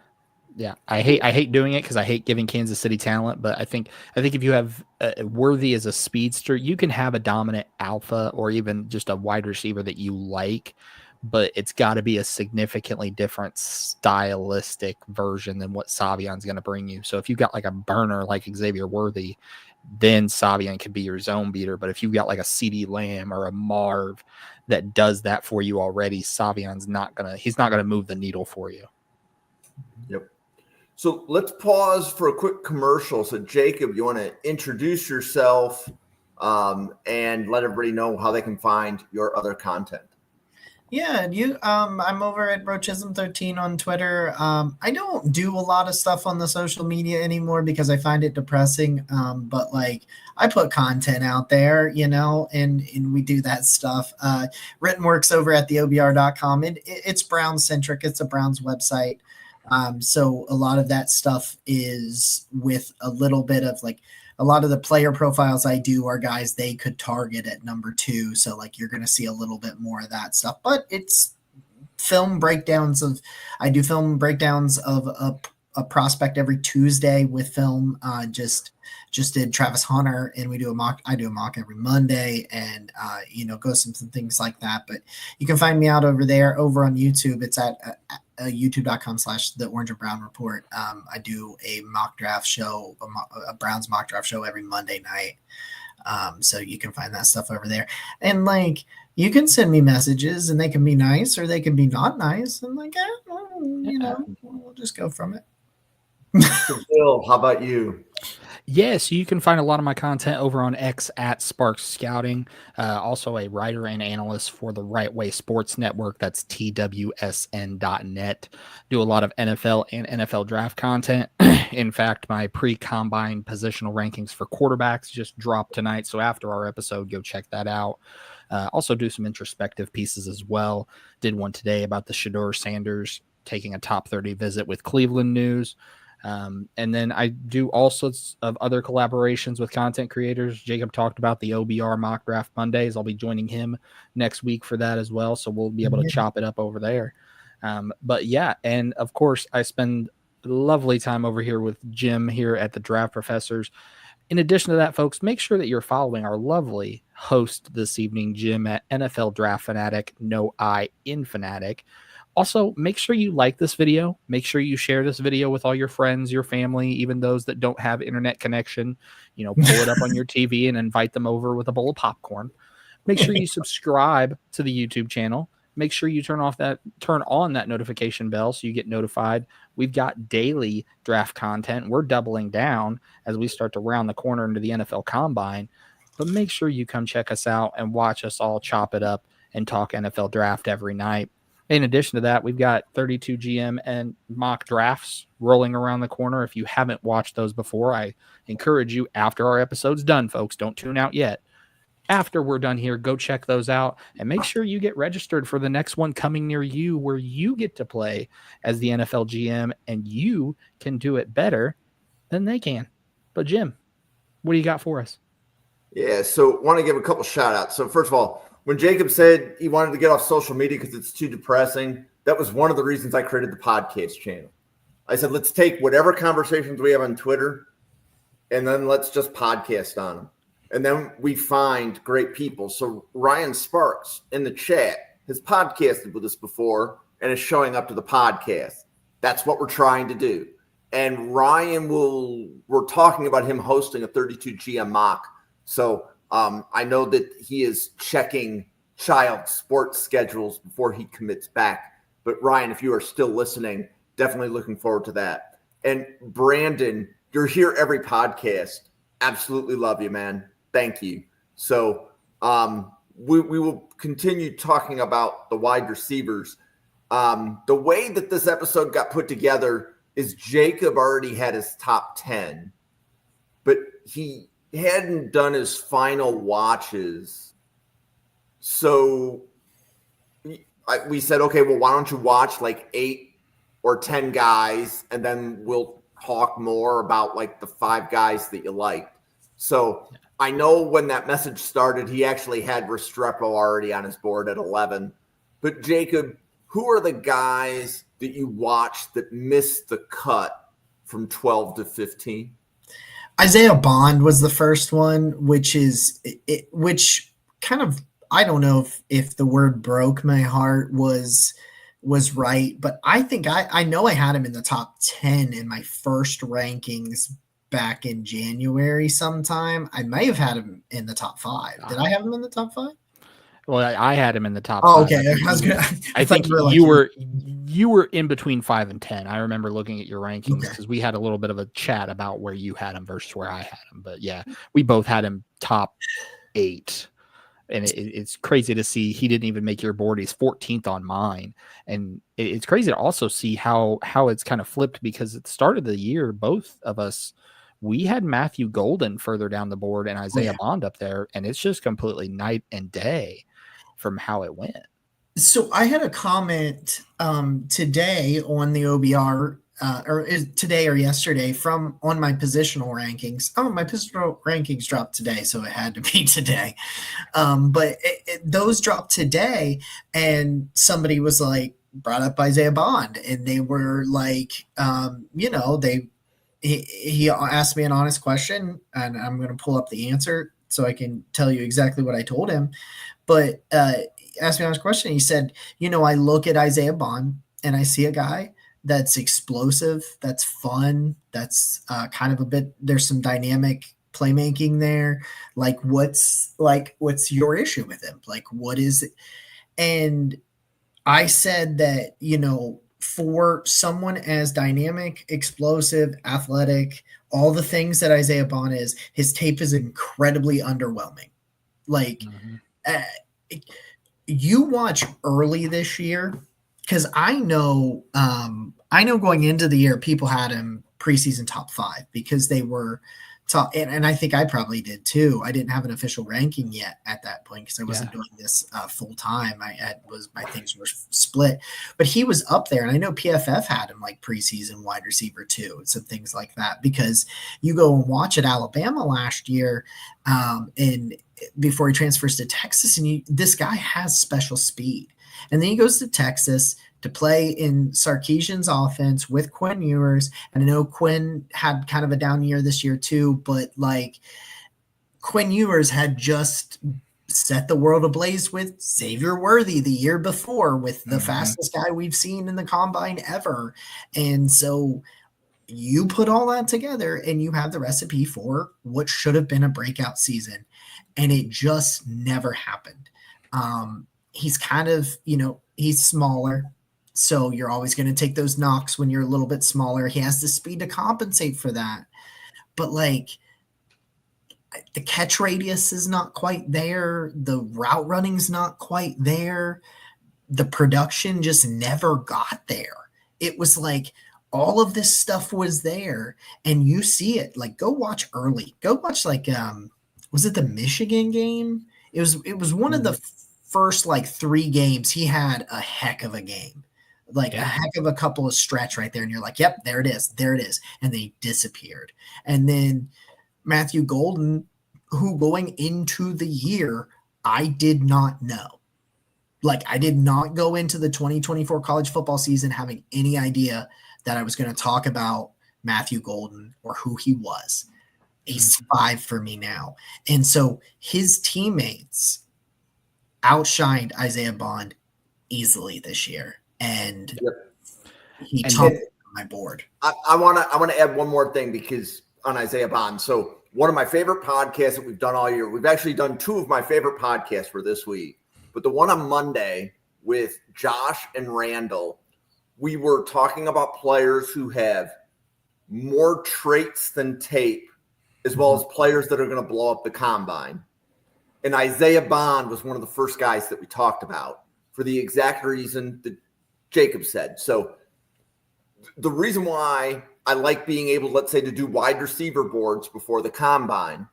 Yeah, I hate doing it because I hate giving Kansas City talent. But I think if you have Worthy as a speedster, you can have a dominant alpha or even just a wide receiver that you like, but it's got to be a significantly different stylistic version than what Savion's going to bring you. So if you got like a burner like Xavier Worthy, then Savion could be your zone beater. But if you've got like a CD Lamb or a Marv that does that for you already, Savion's not gonna move the needle for you. Yep. So let's pause for a quick commercial. So Jacob, you want to introduce yourself and let everybody know how they can find your other content? Yeah, I'm over at Brochism13 on Twitter. I don't do a lot of stuff on the social media anymore because I find it depressing. But like, I put content out there, and we do that stuff. Written works over at theobr.com. It's Browns centric. It's a Browns website. So a lot of that stuff is with a little bit of like, a lot of the player profiles I do are guys they could target at number 2. So like, you're going to see a little bit more of that stuff, but it's I do film breakdowns of a prospect every Tuesday with film. Just did Travis Hunter, and I do a mock every Monday, and go some things like that. But you can find me out over there over on YouTube. It's at youtube.com/the Orange and Brown Report. I do a mock draft show, a Browns mock draft show every Monday night. So you can find that stuff over there. And like, you can send me messages and they can be nice or they can be not nice. And like, we'll just go from it. So Bill, how about you? Yes, you can find a lot of my content over on X at Sparks Scouting. Also a writer and analyst for the Right Way Sports Network. That's TWSN.net. Do a lot of NFL and NFL draft content. In fact, my pre-combine positional rankings for quarterbacks just dropped tonight. So after our episode, go check that out. Also do some introspective pieces as well. Did one today about the Shedeur Sanders taking a top 30 visit with Cleveland News. And then I do all sorts of other collaborations with content creators. Jacob talked about the OBR mock draft Mondays. I'll be joining him next week for that as well. So we'll be able to chop it up over there. But yeah, and of course I spend lovely time over here with Jim here at the Draft Professors. In addition to that, folks, make sure that you're following our lovely host this evening, Jim, at NFL Draft Fanatic, no I in Fanatic. Also, make sure you like this video. Make sure you share this video with all your friends, your family, even those that don't have internet connection. Pull it up on your TV and invite them over with a bowl of popcorn. Make sure you subscribe to the YouTube channel. Make sure you turn on that notification bell so you get notified. We've got daily draft content. We're doubling down as we start to round the corner into the NFL Combine. But make sure you come check us out and watch us all chop it up and talk NFL draft every night. In addition to that, we've got 32 GM and mock drafts rolling around the corner. If you haven't watched those before, I encourage you, after our episode's done, folks, don't tune out yet. After we're done here, go check those out and make sure you get registered for the next one coming near you, where you get to play as the NFL GM and you can do it better than they can. But Jim, what do you got for us? Yeah, so want to give a couple shout outs. So first of all, when Jacob said he wanted to get off social media because it's too depressing, that was one of the reasons I created the podcast channel. I said, let's take whatever conversations we have on Twitter and then let's just podcast on them. And then we find great people. So Ryan Sparks in the chat has podcasted with us before and is showing up to the podcast. That's what we're trying to do. And Ryan we're talking about him hosting a 32 GM mock. So I know that he is checking child sports schedules before he commits back. But Ryan, if you are still listening, definitely looking forward to that. And Brandon, you're here every podcast. Absolutely love you, man. Thank you. So we will continue talking about the wide receivers. The way that this episode got put together is Jacob already had his top 10. but he hadn't done his final watches. So we said, okay, well, why don't you watch like 8 or 10 guys, and then we'll talk more about like the 5 guys that you liked. So I know when that message started, he actually had Restrepo already on his board at 11. But Jacob, who are the guys that you watched that missed the cut from 12 to 15? Isaiah Bond was the first one, which kind of, I don't know if the word broke my heart was right, but I think I know I had him in the top 10 in my first rankings back in January sometime. I may have had him in the top 5. Did I have him in the top 5? Well, I had him in the top 5. Oh, okay. I think you were in between 5 and 10. I remember looking at your rankings because we had a little bit of a chat about where you had him versus where I had him. But yeah, we both had him top 8. And it's crazy to see he didn't even make your board. He's 14th on mine. And it's crazy to also see how it's kind of flipped, because at the start of the year, both of us, we had Matthew Golden further down the board and Isaiah Bond up there. And it's just completely night and day from how it went. So I had a comment today on the OBR, today or yesterday, on my positional rankings. Oh, my positional rankings dropped today, so it had to be today. But those dropped today, and somebody was like, brought up Isaiah Bond, and they were like, he asked me an honest question, and I'm going to pull up the answer so I can tell you exactly what I told him. But asked me an honest question. He said, I look at Isaiah Bond and I see a guy that's explosive, that's fun, that's kind of there's some dynamic playmaking there. Like, what's your issue with him? Like, what is it? And I said that, for someone as dynamic, explosive, athletic, all the things that Isaiah Bond is, his tape is incredibly underwhelming. Like, you watch early this year, because I know going into the year, people had him preseason top 5 because they were top, and I think I probably did too. I didn't have an official ranking yet at that point because I wasn't doing this full time. My things were split, but he was up there, and I know PFF had him like preseason wide receiver too, and some things like that. Because you go and watch at Alabama last year, and before he transfers to Texas, and this guy has special speed, and then he goes to Texas to play in Sarkisian's offense with Quinn Ewers. And I know Quinn had kind of a down year this year too, but like, Quinn Ewers had just set the world ablaze with Xavier Worthy the year before, with the fastest guy we've seen in the combine ever. And so you put all that together and you have the recipe for what should have been a breakout season. And it just never happened. He's kind of, he's smaller. So you're always going to take those knocks when you're a little bit smaller. He has the speed to compensate for that. But like, the catch radius is not quite there. The route running's not quite there. The production just never got there. It was like all of this stuff was there, and you see it. Like, go watch early. Go watch was it the Michigan game? It was one of the first like 3 games. He had a heck of a game. Like a heck of a couple of stretch right there. And you're like, yep, there it is. There it is. And they disappeared. And then Matthew Golden, who going into the year, I did not know. Like, I did not go into the 2024 college football season having any idea that I was going to talk about Matthew Golden or who he was. He's 5 for me now. And so his teammates outshined Isaiah Bond easily this year. And he topped my board. I want to add one more thing, because on Isaiah Bond. So one of my favorite podcasts that we've done all year, we've actually done 2 of my favorite podcasts for this week, but the one on Monday with Josh and Randall, we were talking about players who have more traits than tape, as well as players that are going to blow up the combine. And Isaiah Bond was one of the first guys that we talked about for the exact reason that Jacob said. So the reason why I like being able, let's say, to do wide receiver boards before the combine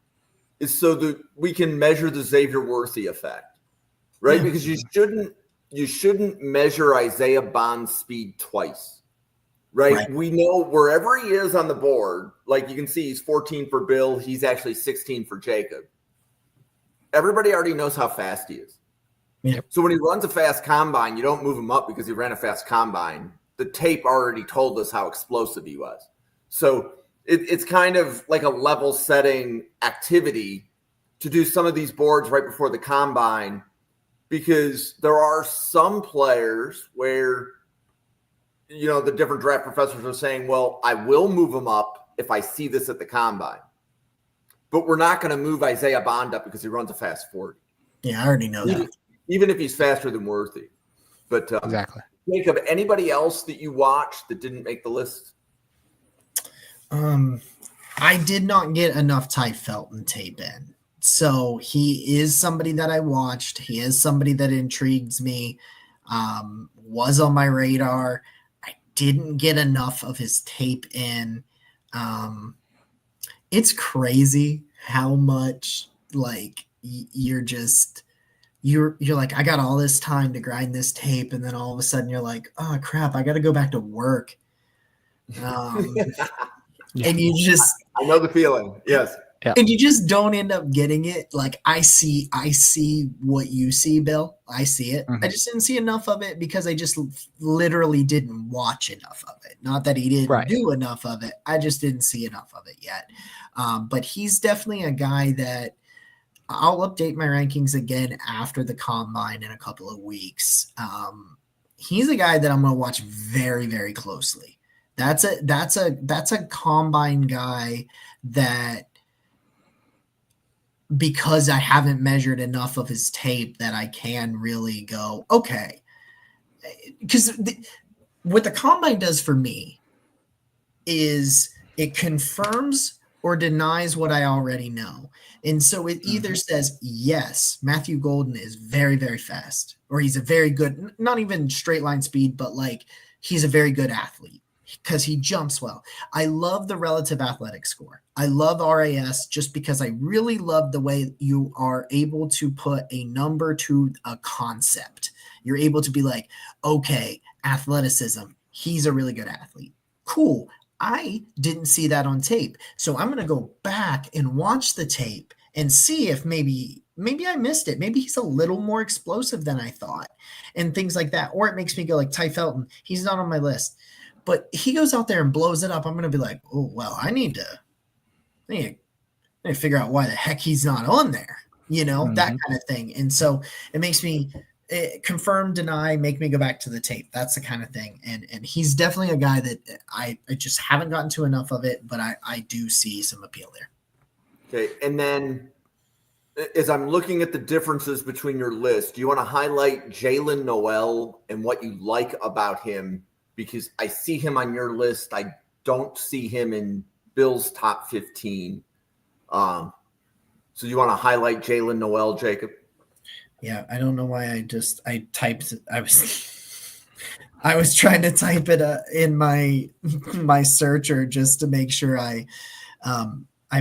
is so that we can measure the Xavier Worthy effect, right? Yeah. Because you shouldn't measure Isaiah Bond's speed twice, right? We know wherever he is on the board, like you can see he's 14 for Bill, he's actually 16 for Jacob. Everybody already knows how fast he is. Yep. So when he runs a fast combine, you don't move him up because he ran a fast combine. The tape already told us how explosive he was. So it's kind of like a level setting activity to do some of these boards right before the combine, because there are some players where, you know, the different draft professors are saying, well, I will move him up if I see this at the combine, but we're not going to move Isaiah Bond up because he runs a fast 40. Yeah, I already know that. Even if he's faster than Worthy. But Exactly. Jacob, anybody else that you watched that didn't make the list? I did not get enough Ty Felton tape in. So he is somebody that I watched. He is somebody that intrigues me, was on my radar. I didn't get enough of his tape in. It's crazy how much like you're like, I got all this time to grind this tape, and then all of a sudden you're like, oh crap, I got to go back to work. And you just, I know the feeling. Yes. and you just don't end up getting it. Like I see what you see, Bill. I see it. Mhm. I just didn't see enough of it because I just literally didn't watch enough of it. Not that he didn't do enough of it. I just didn't see enough of it yet. But he's definitely a guy that I'll update my rankings again after the combine in a couple of weeks. He's a guy that I'm going to watch very, very closely. That's a combine guy that, because I haven't measured enough of his tape, that I can really go, okay. Because what the combine does for me is it confirms or denies what I already know. And so it either says, yes, Matthew Golden is very, very fast, or he's a very good, not even straight line speed, but like he's a very good athlete because he jumps well. I love the relative athletic score. I love RAS just because I really love the way you are able to put a number to a concept. You're able to be like, okay, athleticism, he's a really good athlete. Cool. I didn't see that on tape. So I'm going to go back and watch the tape and see if maybe I missed it. Maybe he's a little more explosive than I thought and things like that. Or it makes me go like Ty Felton. He's not on my list, but he goes out there and blows it up. I'm going to be like, oh, well, I need to figure out why the heck he's not on there, that kind of thing. And so it makes me confirm, deny, make me go back to the tape. That's the kind of thing. And he's definitely a guy that I just haven't gotten to enough of it, but I do see some appeal there. Okay. And then as I'm looking at the differences between your list, do you want to highlight Jalen Noel and what you like about him? Because I see him on your list. I don't see him in Bill's top 15. So you want to highlight Jalen Noel, Jacob? Yeah, I don't know why I typed. I was trying to type it in my searcher just to make sure I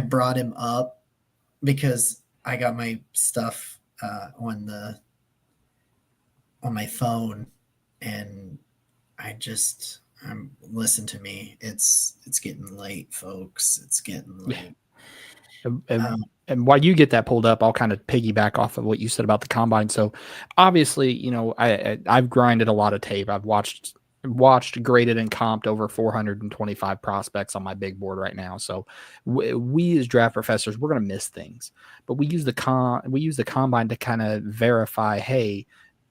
brought him up because I got my stuff on my phone, and listen to me. It's getting late, folks. It's getting late. And while you get that pulled up, I'll kind of piggyback off of what you said about the combine. So obviously, I've grinded a lot of tape. I've watched, graded, and comped over 425 prospects on my big board right now. So we as draft professors, we're going to miss things, but we use the combine to kind of verify, hey,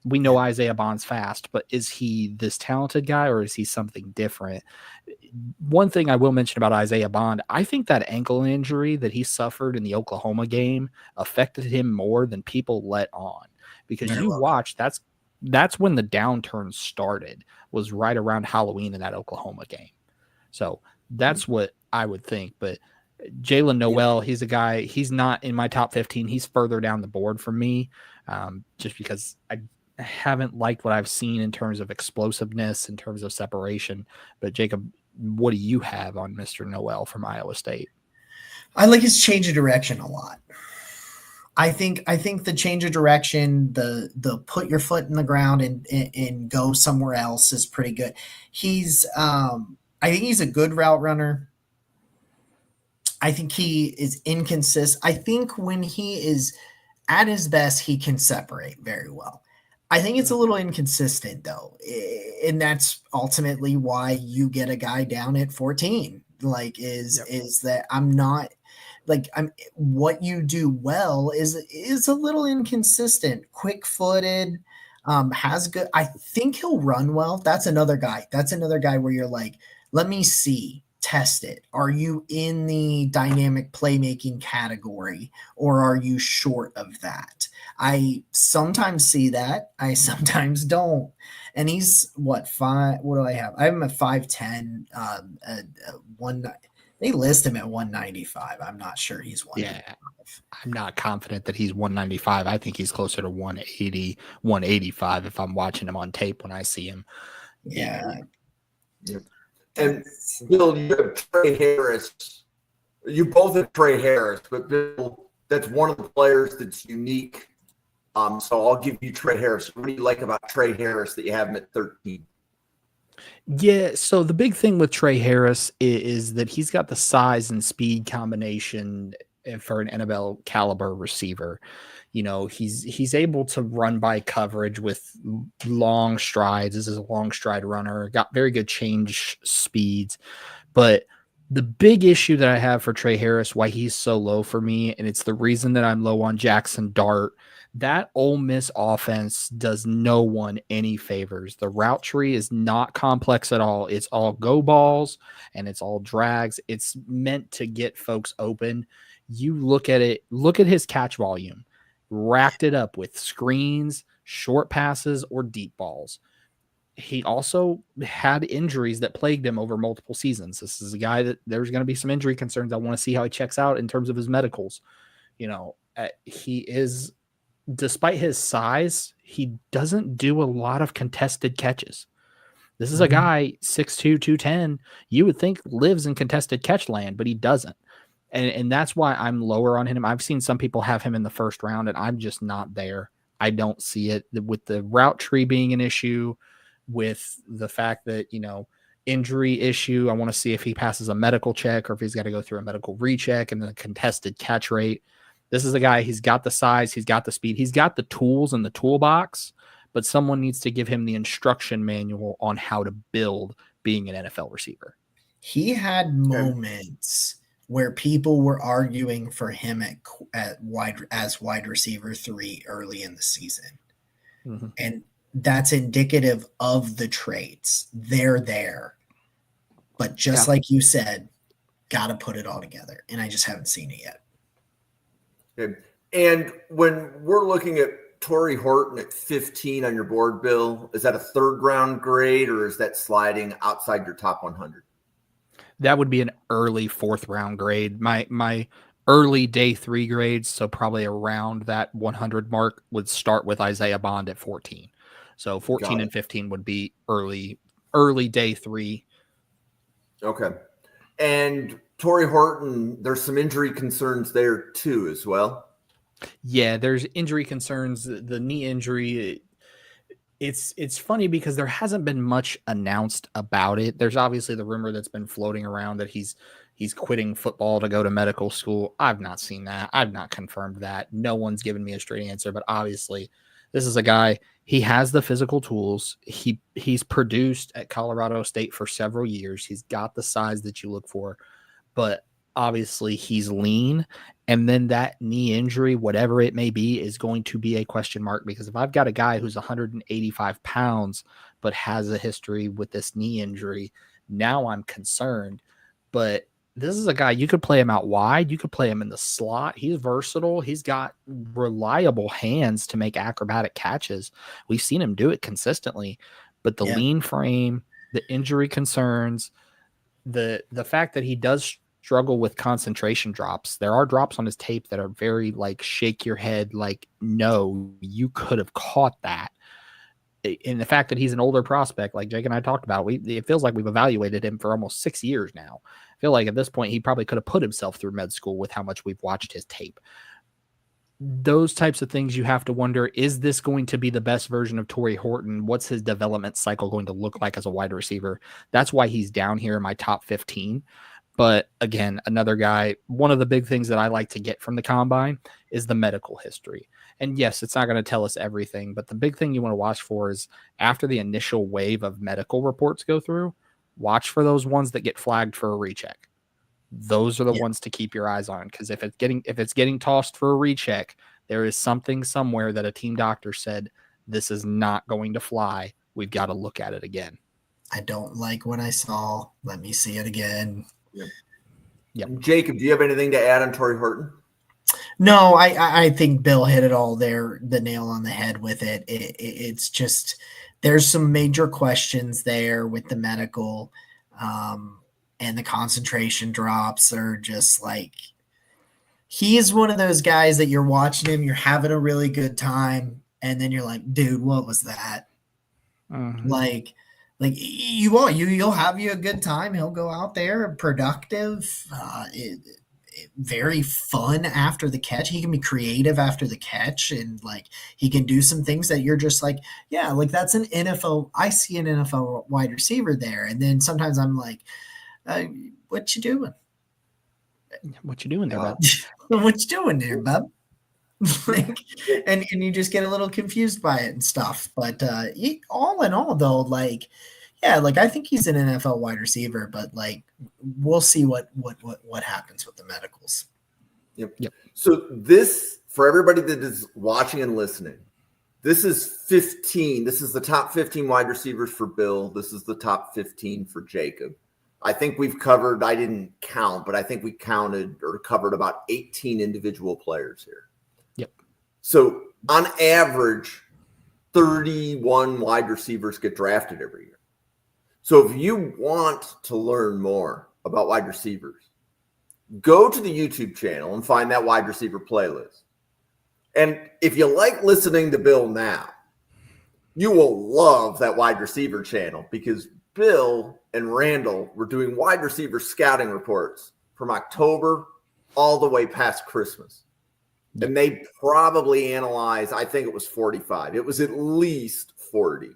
we know Isaiah Bond's fast, but is he this talented guy or is he something different? One thing I will mention about Isaiah Bond, I think that ankle injury that he suffered in the Oklahoma game affected him more than people let on, because watch, that's when the downturn started, was right around Halloween in that Oklahoma game. So that's what I would think. But Jalen Noel, he's a guy, he's not in my top 15. He's further down the board for me, just because I haven't liked what I've seen in terms of explosiveness, in terms of separation. But Jacob, what do you have on Mr. Noel from Iowa State? I like his change of direction a lot. I think the change of direction, the put your foot in the ground and go somewhere else is pretty good. I think he's a good route runner. I think he is inconsistent. I think when he is at his best, he can separate very well. I think it's a little inconsistent though, and that's ultimately why you get a guy down at 14. Like, is that what you do well is a little inconsistent, quick-footed, has good. I think he'll run well. That's another guy. That's another guy where you're like, let me see, test it. Are you in the dynamic playmaking category, or are you short of that? I sometimes see that. I sometimes don't. And he's what do I have? I have him at 5'10", they list him at 195. I'm not sure he's 195. Yeah, I'm not confident that he's 195. I think he's closer to 180, 185 if I'm watching him on tape when I see him. Yeah. And Bill, you have Trey Harris. You both have Trey Harris, but Bill, that's one of the players that's unique. So I'll give you Trey Harris. What do you like about Trey Harris that you have him at 13? Yeah, so the big thing with Trey Harris is that he's got the size and speed combination for an NFL caliber receiver. You know, he's able to run by coverage with long strides. This is a long stride runner, got very good change speeds. But the big issue that I have for Trey Harris, why he's so low for me, and it's the reason that I'm low on Jackson Dart, that Ole Miss offense does no one any favors. The route tree is not complex at all. It's all go balls and it's all drags. It's meant to get folks open. You look at it, look at his catch volume, racked it up with screens, short passes, or deep balls. He also had injuries that plagued him over multiple seasons. This is a guy that there's going to be some injury concerns. I want to see how he checks out in terms of his medicals. You know, he is, despite his size, he doesn't do a lot of contested catches. This is a guy, 6'2", 210, you would think lives in contested catch land, but he doesn't. And that's why I'm lower on him. I've seen some people have him in the first round, and I'm just not there. I don't see it. With the route tree being an issue, with the fact that, you know, injury issue, I want to see if he passes a medical check or if he's got to go through a medical recheck, and then a contested catch rate. This is a guy, he's got the size, he's got the speed, he's got the tools in the toolbox, but someone needs to give him the instruction manual on how to build being an NFL receiver. He had moments where people were arguing for him as wide receiver 3 early in the season. Mm-hmm. And that's indicative of the traits. They're there. But just like you said, got to put it all together. And I just haven't seen it yet. Okay. And when we're looking at Torrey Horton at 15 on your board, Bill, is that a third round grade, or is that sliding outside your top 100? That would be an early fourth round grade. My early day 3 grades, so probably around that 100 mark, would start with Isaiah Bond at 14. So 14 and 15 would be early day 3. Okay. And Torrey Horton, there's some injury concerns there too, as well. Yeah, there's injury concerns. The knee injury, it's funny because there hasn't been much announced about it. There's obviously the rumor that's been floating around that he's quitting football to go to medical school. I've not seen that. I've not confirmed that. No one's given me a straight answer, but obviously this is a guy, he has the physical tools. He's produced at Colorado State for several years. He's got the size that you look for, but obviously he's lean. And then that knee injury, whatever it may be, is going to be a question mark, because if I've got a guy who's 185 pounds, but has a history with this knee injury, now I'm concerned. But this is a guy, you could play him out wide. You could play him in the slot. He's versatile. He's got reliable hands to make acrobatic catches. We've seen him do it consistently, but the lean frame, the injury concerns, the fact that he does struggle with concentration drops. There are drops on his tape that are very like shake your head, like, no, you could have caught that. in the fact that he's an older prospect, like Jake and I talked about, it feels like we've evaluated him for almost 6 years now. I feel like at this point, he probably could have put himself through med school with how much we've watched his tape. Those types of things you have to wonder, is this going to be the best version of Torrey Horton? What's his development cycle going to look like as a wide receiver? That's why he's down here in my top 15. But again, another guy, one of the big things that I like to get from the combine is the medical history. And yes, it's not going to tell us everything, but the big thing you want to watch for is after the initial wave of medical reports go through, watch for those ones that get flagged for a recheck. Those are the ones to keep your eyes on, because if it's getting tossed for a recheck, there is something somewhere that a team doctor said this is not going to fly. We've got to look at it again. I don't like what I saw. Let me see it again. Yep. Jacob, do you have anything to add on Torrey Horton? No, I think Bill hit it all there, the nail on the head with it. It's just there's some major questions there with the medical, and the concentration drops are just like, he is one of those guys that you're watching him, you're having a really good time, and then you're like, dude, what was that? Mm-hmm. Like you'll have you a good time. He'll go out there productive, very fun after the catch. He can be creative after the catch, and like he can do some things that you're just like, yeah, like that's an NFL. I see an NFL wide receiver there, and then sometimes I'm like, what you doing? What you doing there, bub? What you doing there, bub? Like, and you just get a little confused by it and stuff. But all in all, though, like, yeah, like I think he's an NFL wide receiver, but like we'll see what happens with the medicals. Yep. So this, for everybody that is watching and listening, this is 15. This is the top 15 wide receivers for Bill. This is the top 15 for Jacob. I think we've covered, I didn't count, but I think we counted or covered about 18 individual players here. Yep. So on average, 31 wide receivers get drafted every year. So if you want to learn more about wide receivers, go to the YouTube channel and find that wide receiver playlist. And if you like listening to Bill now, you will love that wide receiver channel, because Bill and Randall were doing wide receiver scouting reports from October all the way past Christmas. And they probably analyzed, I think it was 45. It was at least 40.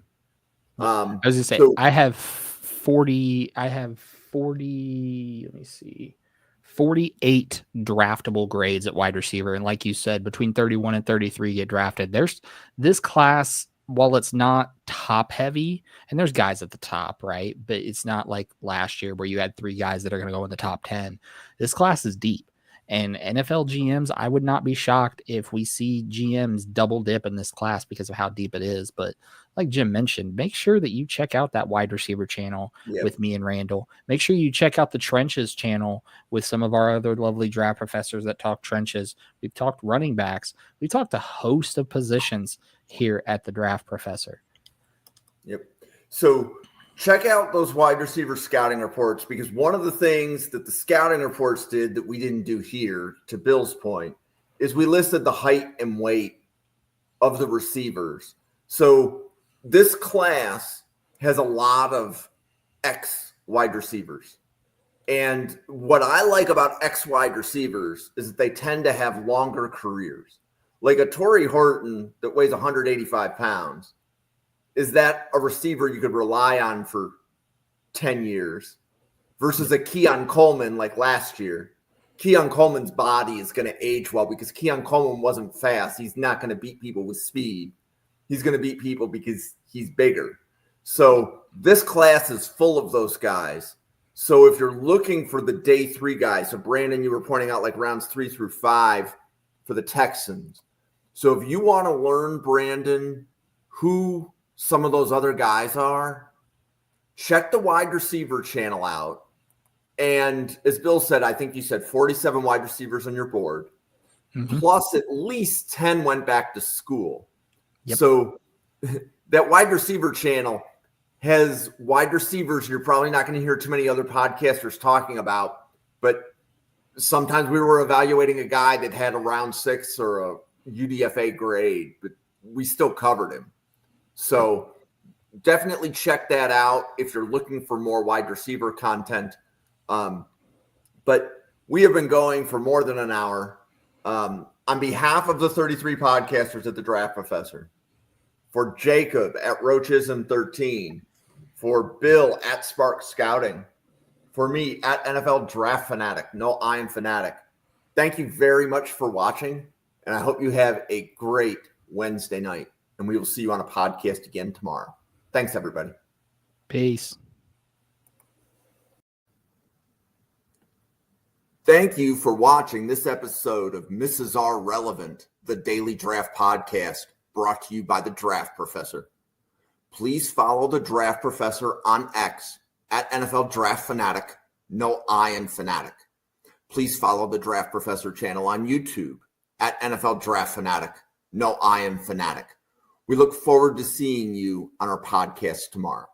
I was going to say, I have 40, let me see, 48 draftable grades at wide receiver. And like you said, between 31 and 33 get drafted. There's this class, while it's not top heavy, and there's guys at the top, right? But it's not like last year where you had 3 guys that are going to go in the top 10. This class is deep. And NFL GMs, I would not be shocked if we see GMs double dip in this class because of how deep it is. But like Jim mentioned, make sure that you check out that wide receiver channel with me and Randall. Make sure you check out the trenches channel with some of our other lovely draft professors that talk trenches. We've talked running backs. We talked a host of positions here at the Draft Professor. Yep. So check out those wide receiver scouting reports, because one of the things that the scouting reports did that we didn't do here, to Bill's point, is we listed the height and weight of the receivers. So this class has a lot of X wide receivers. And what I like about X wide receivers is that they tend to have longer careers. Like a Torrey Horton that weighs 185 pounds. Is that a receiver you could rely on for 10 years versus a Keon Coleman like last year? Keon Coleman's body is going to age well, because Keon Coleman wasn't fast. He's not going to beat people with speed. He's going to beat people because he's bigger. So this class is full of those guys. So if you're looking for the day 3 guys, so Brandon, you were pointing out like rounds 3 through 5 for the Texans. So if you want to learn, Brandon, who some of those other guys are, check the wide receiver channel out. And as Bill said, I think you said 47 wide receivers on your board, plus at least 10 went back to school. Yep. So that wide receiver channel has wide receivers you're probably not going to hear too many other podcasters talking about, but sometimes we were evaluating a guy that had a round 6 or a UDFA grade, but we still covered him. So definitely check that out if you're looking for more wide receiver content. But we have been going for more than an hour. On behalf of the 33 podcasters at the Draft Professor, for Jacob at Roachism13, for Bill at Spark Scouting, for me at NFL Draft Fanatic, no, I am Fanatic. Thank you very much for watching, and I hope you have a great Wednesday night, and we will see you on a podcast again tomorrow. Thanks, everybody. Peace. Thank you for watching this episode of Mrs. R Relevant, the Daily Draft Podcast, brought to you by the Draft Professor. Please follow the Draft Professor on X at NFL Draft Fanatic. No, I am Fanatic. Please follow the Draft Professor channel on YouTube at NFL Draft Fanatic. No, I am Fanatic. We look forward to seeing you on our podcast tomorrow.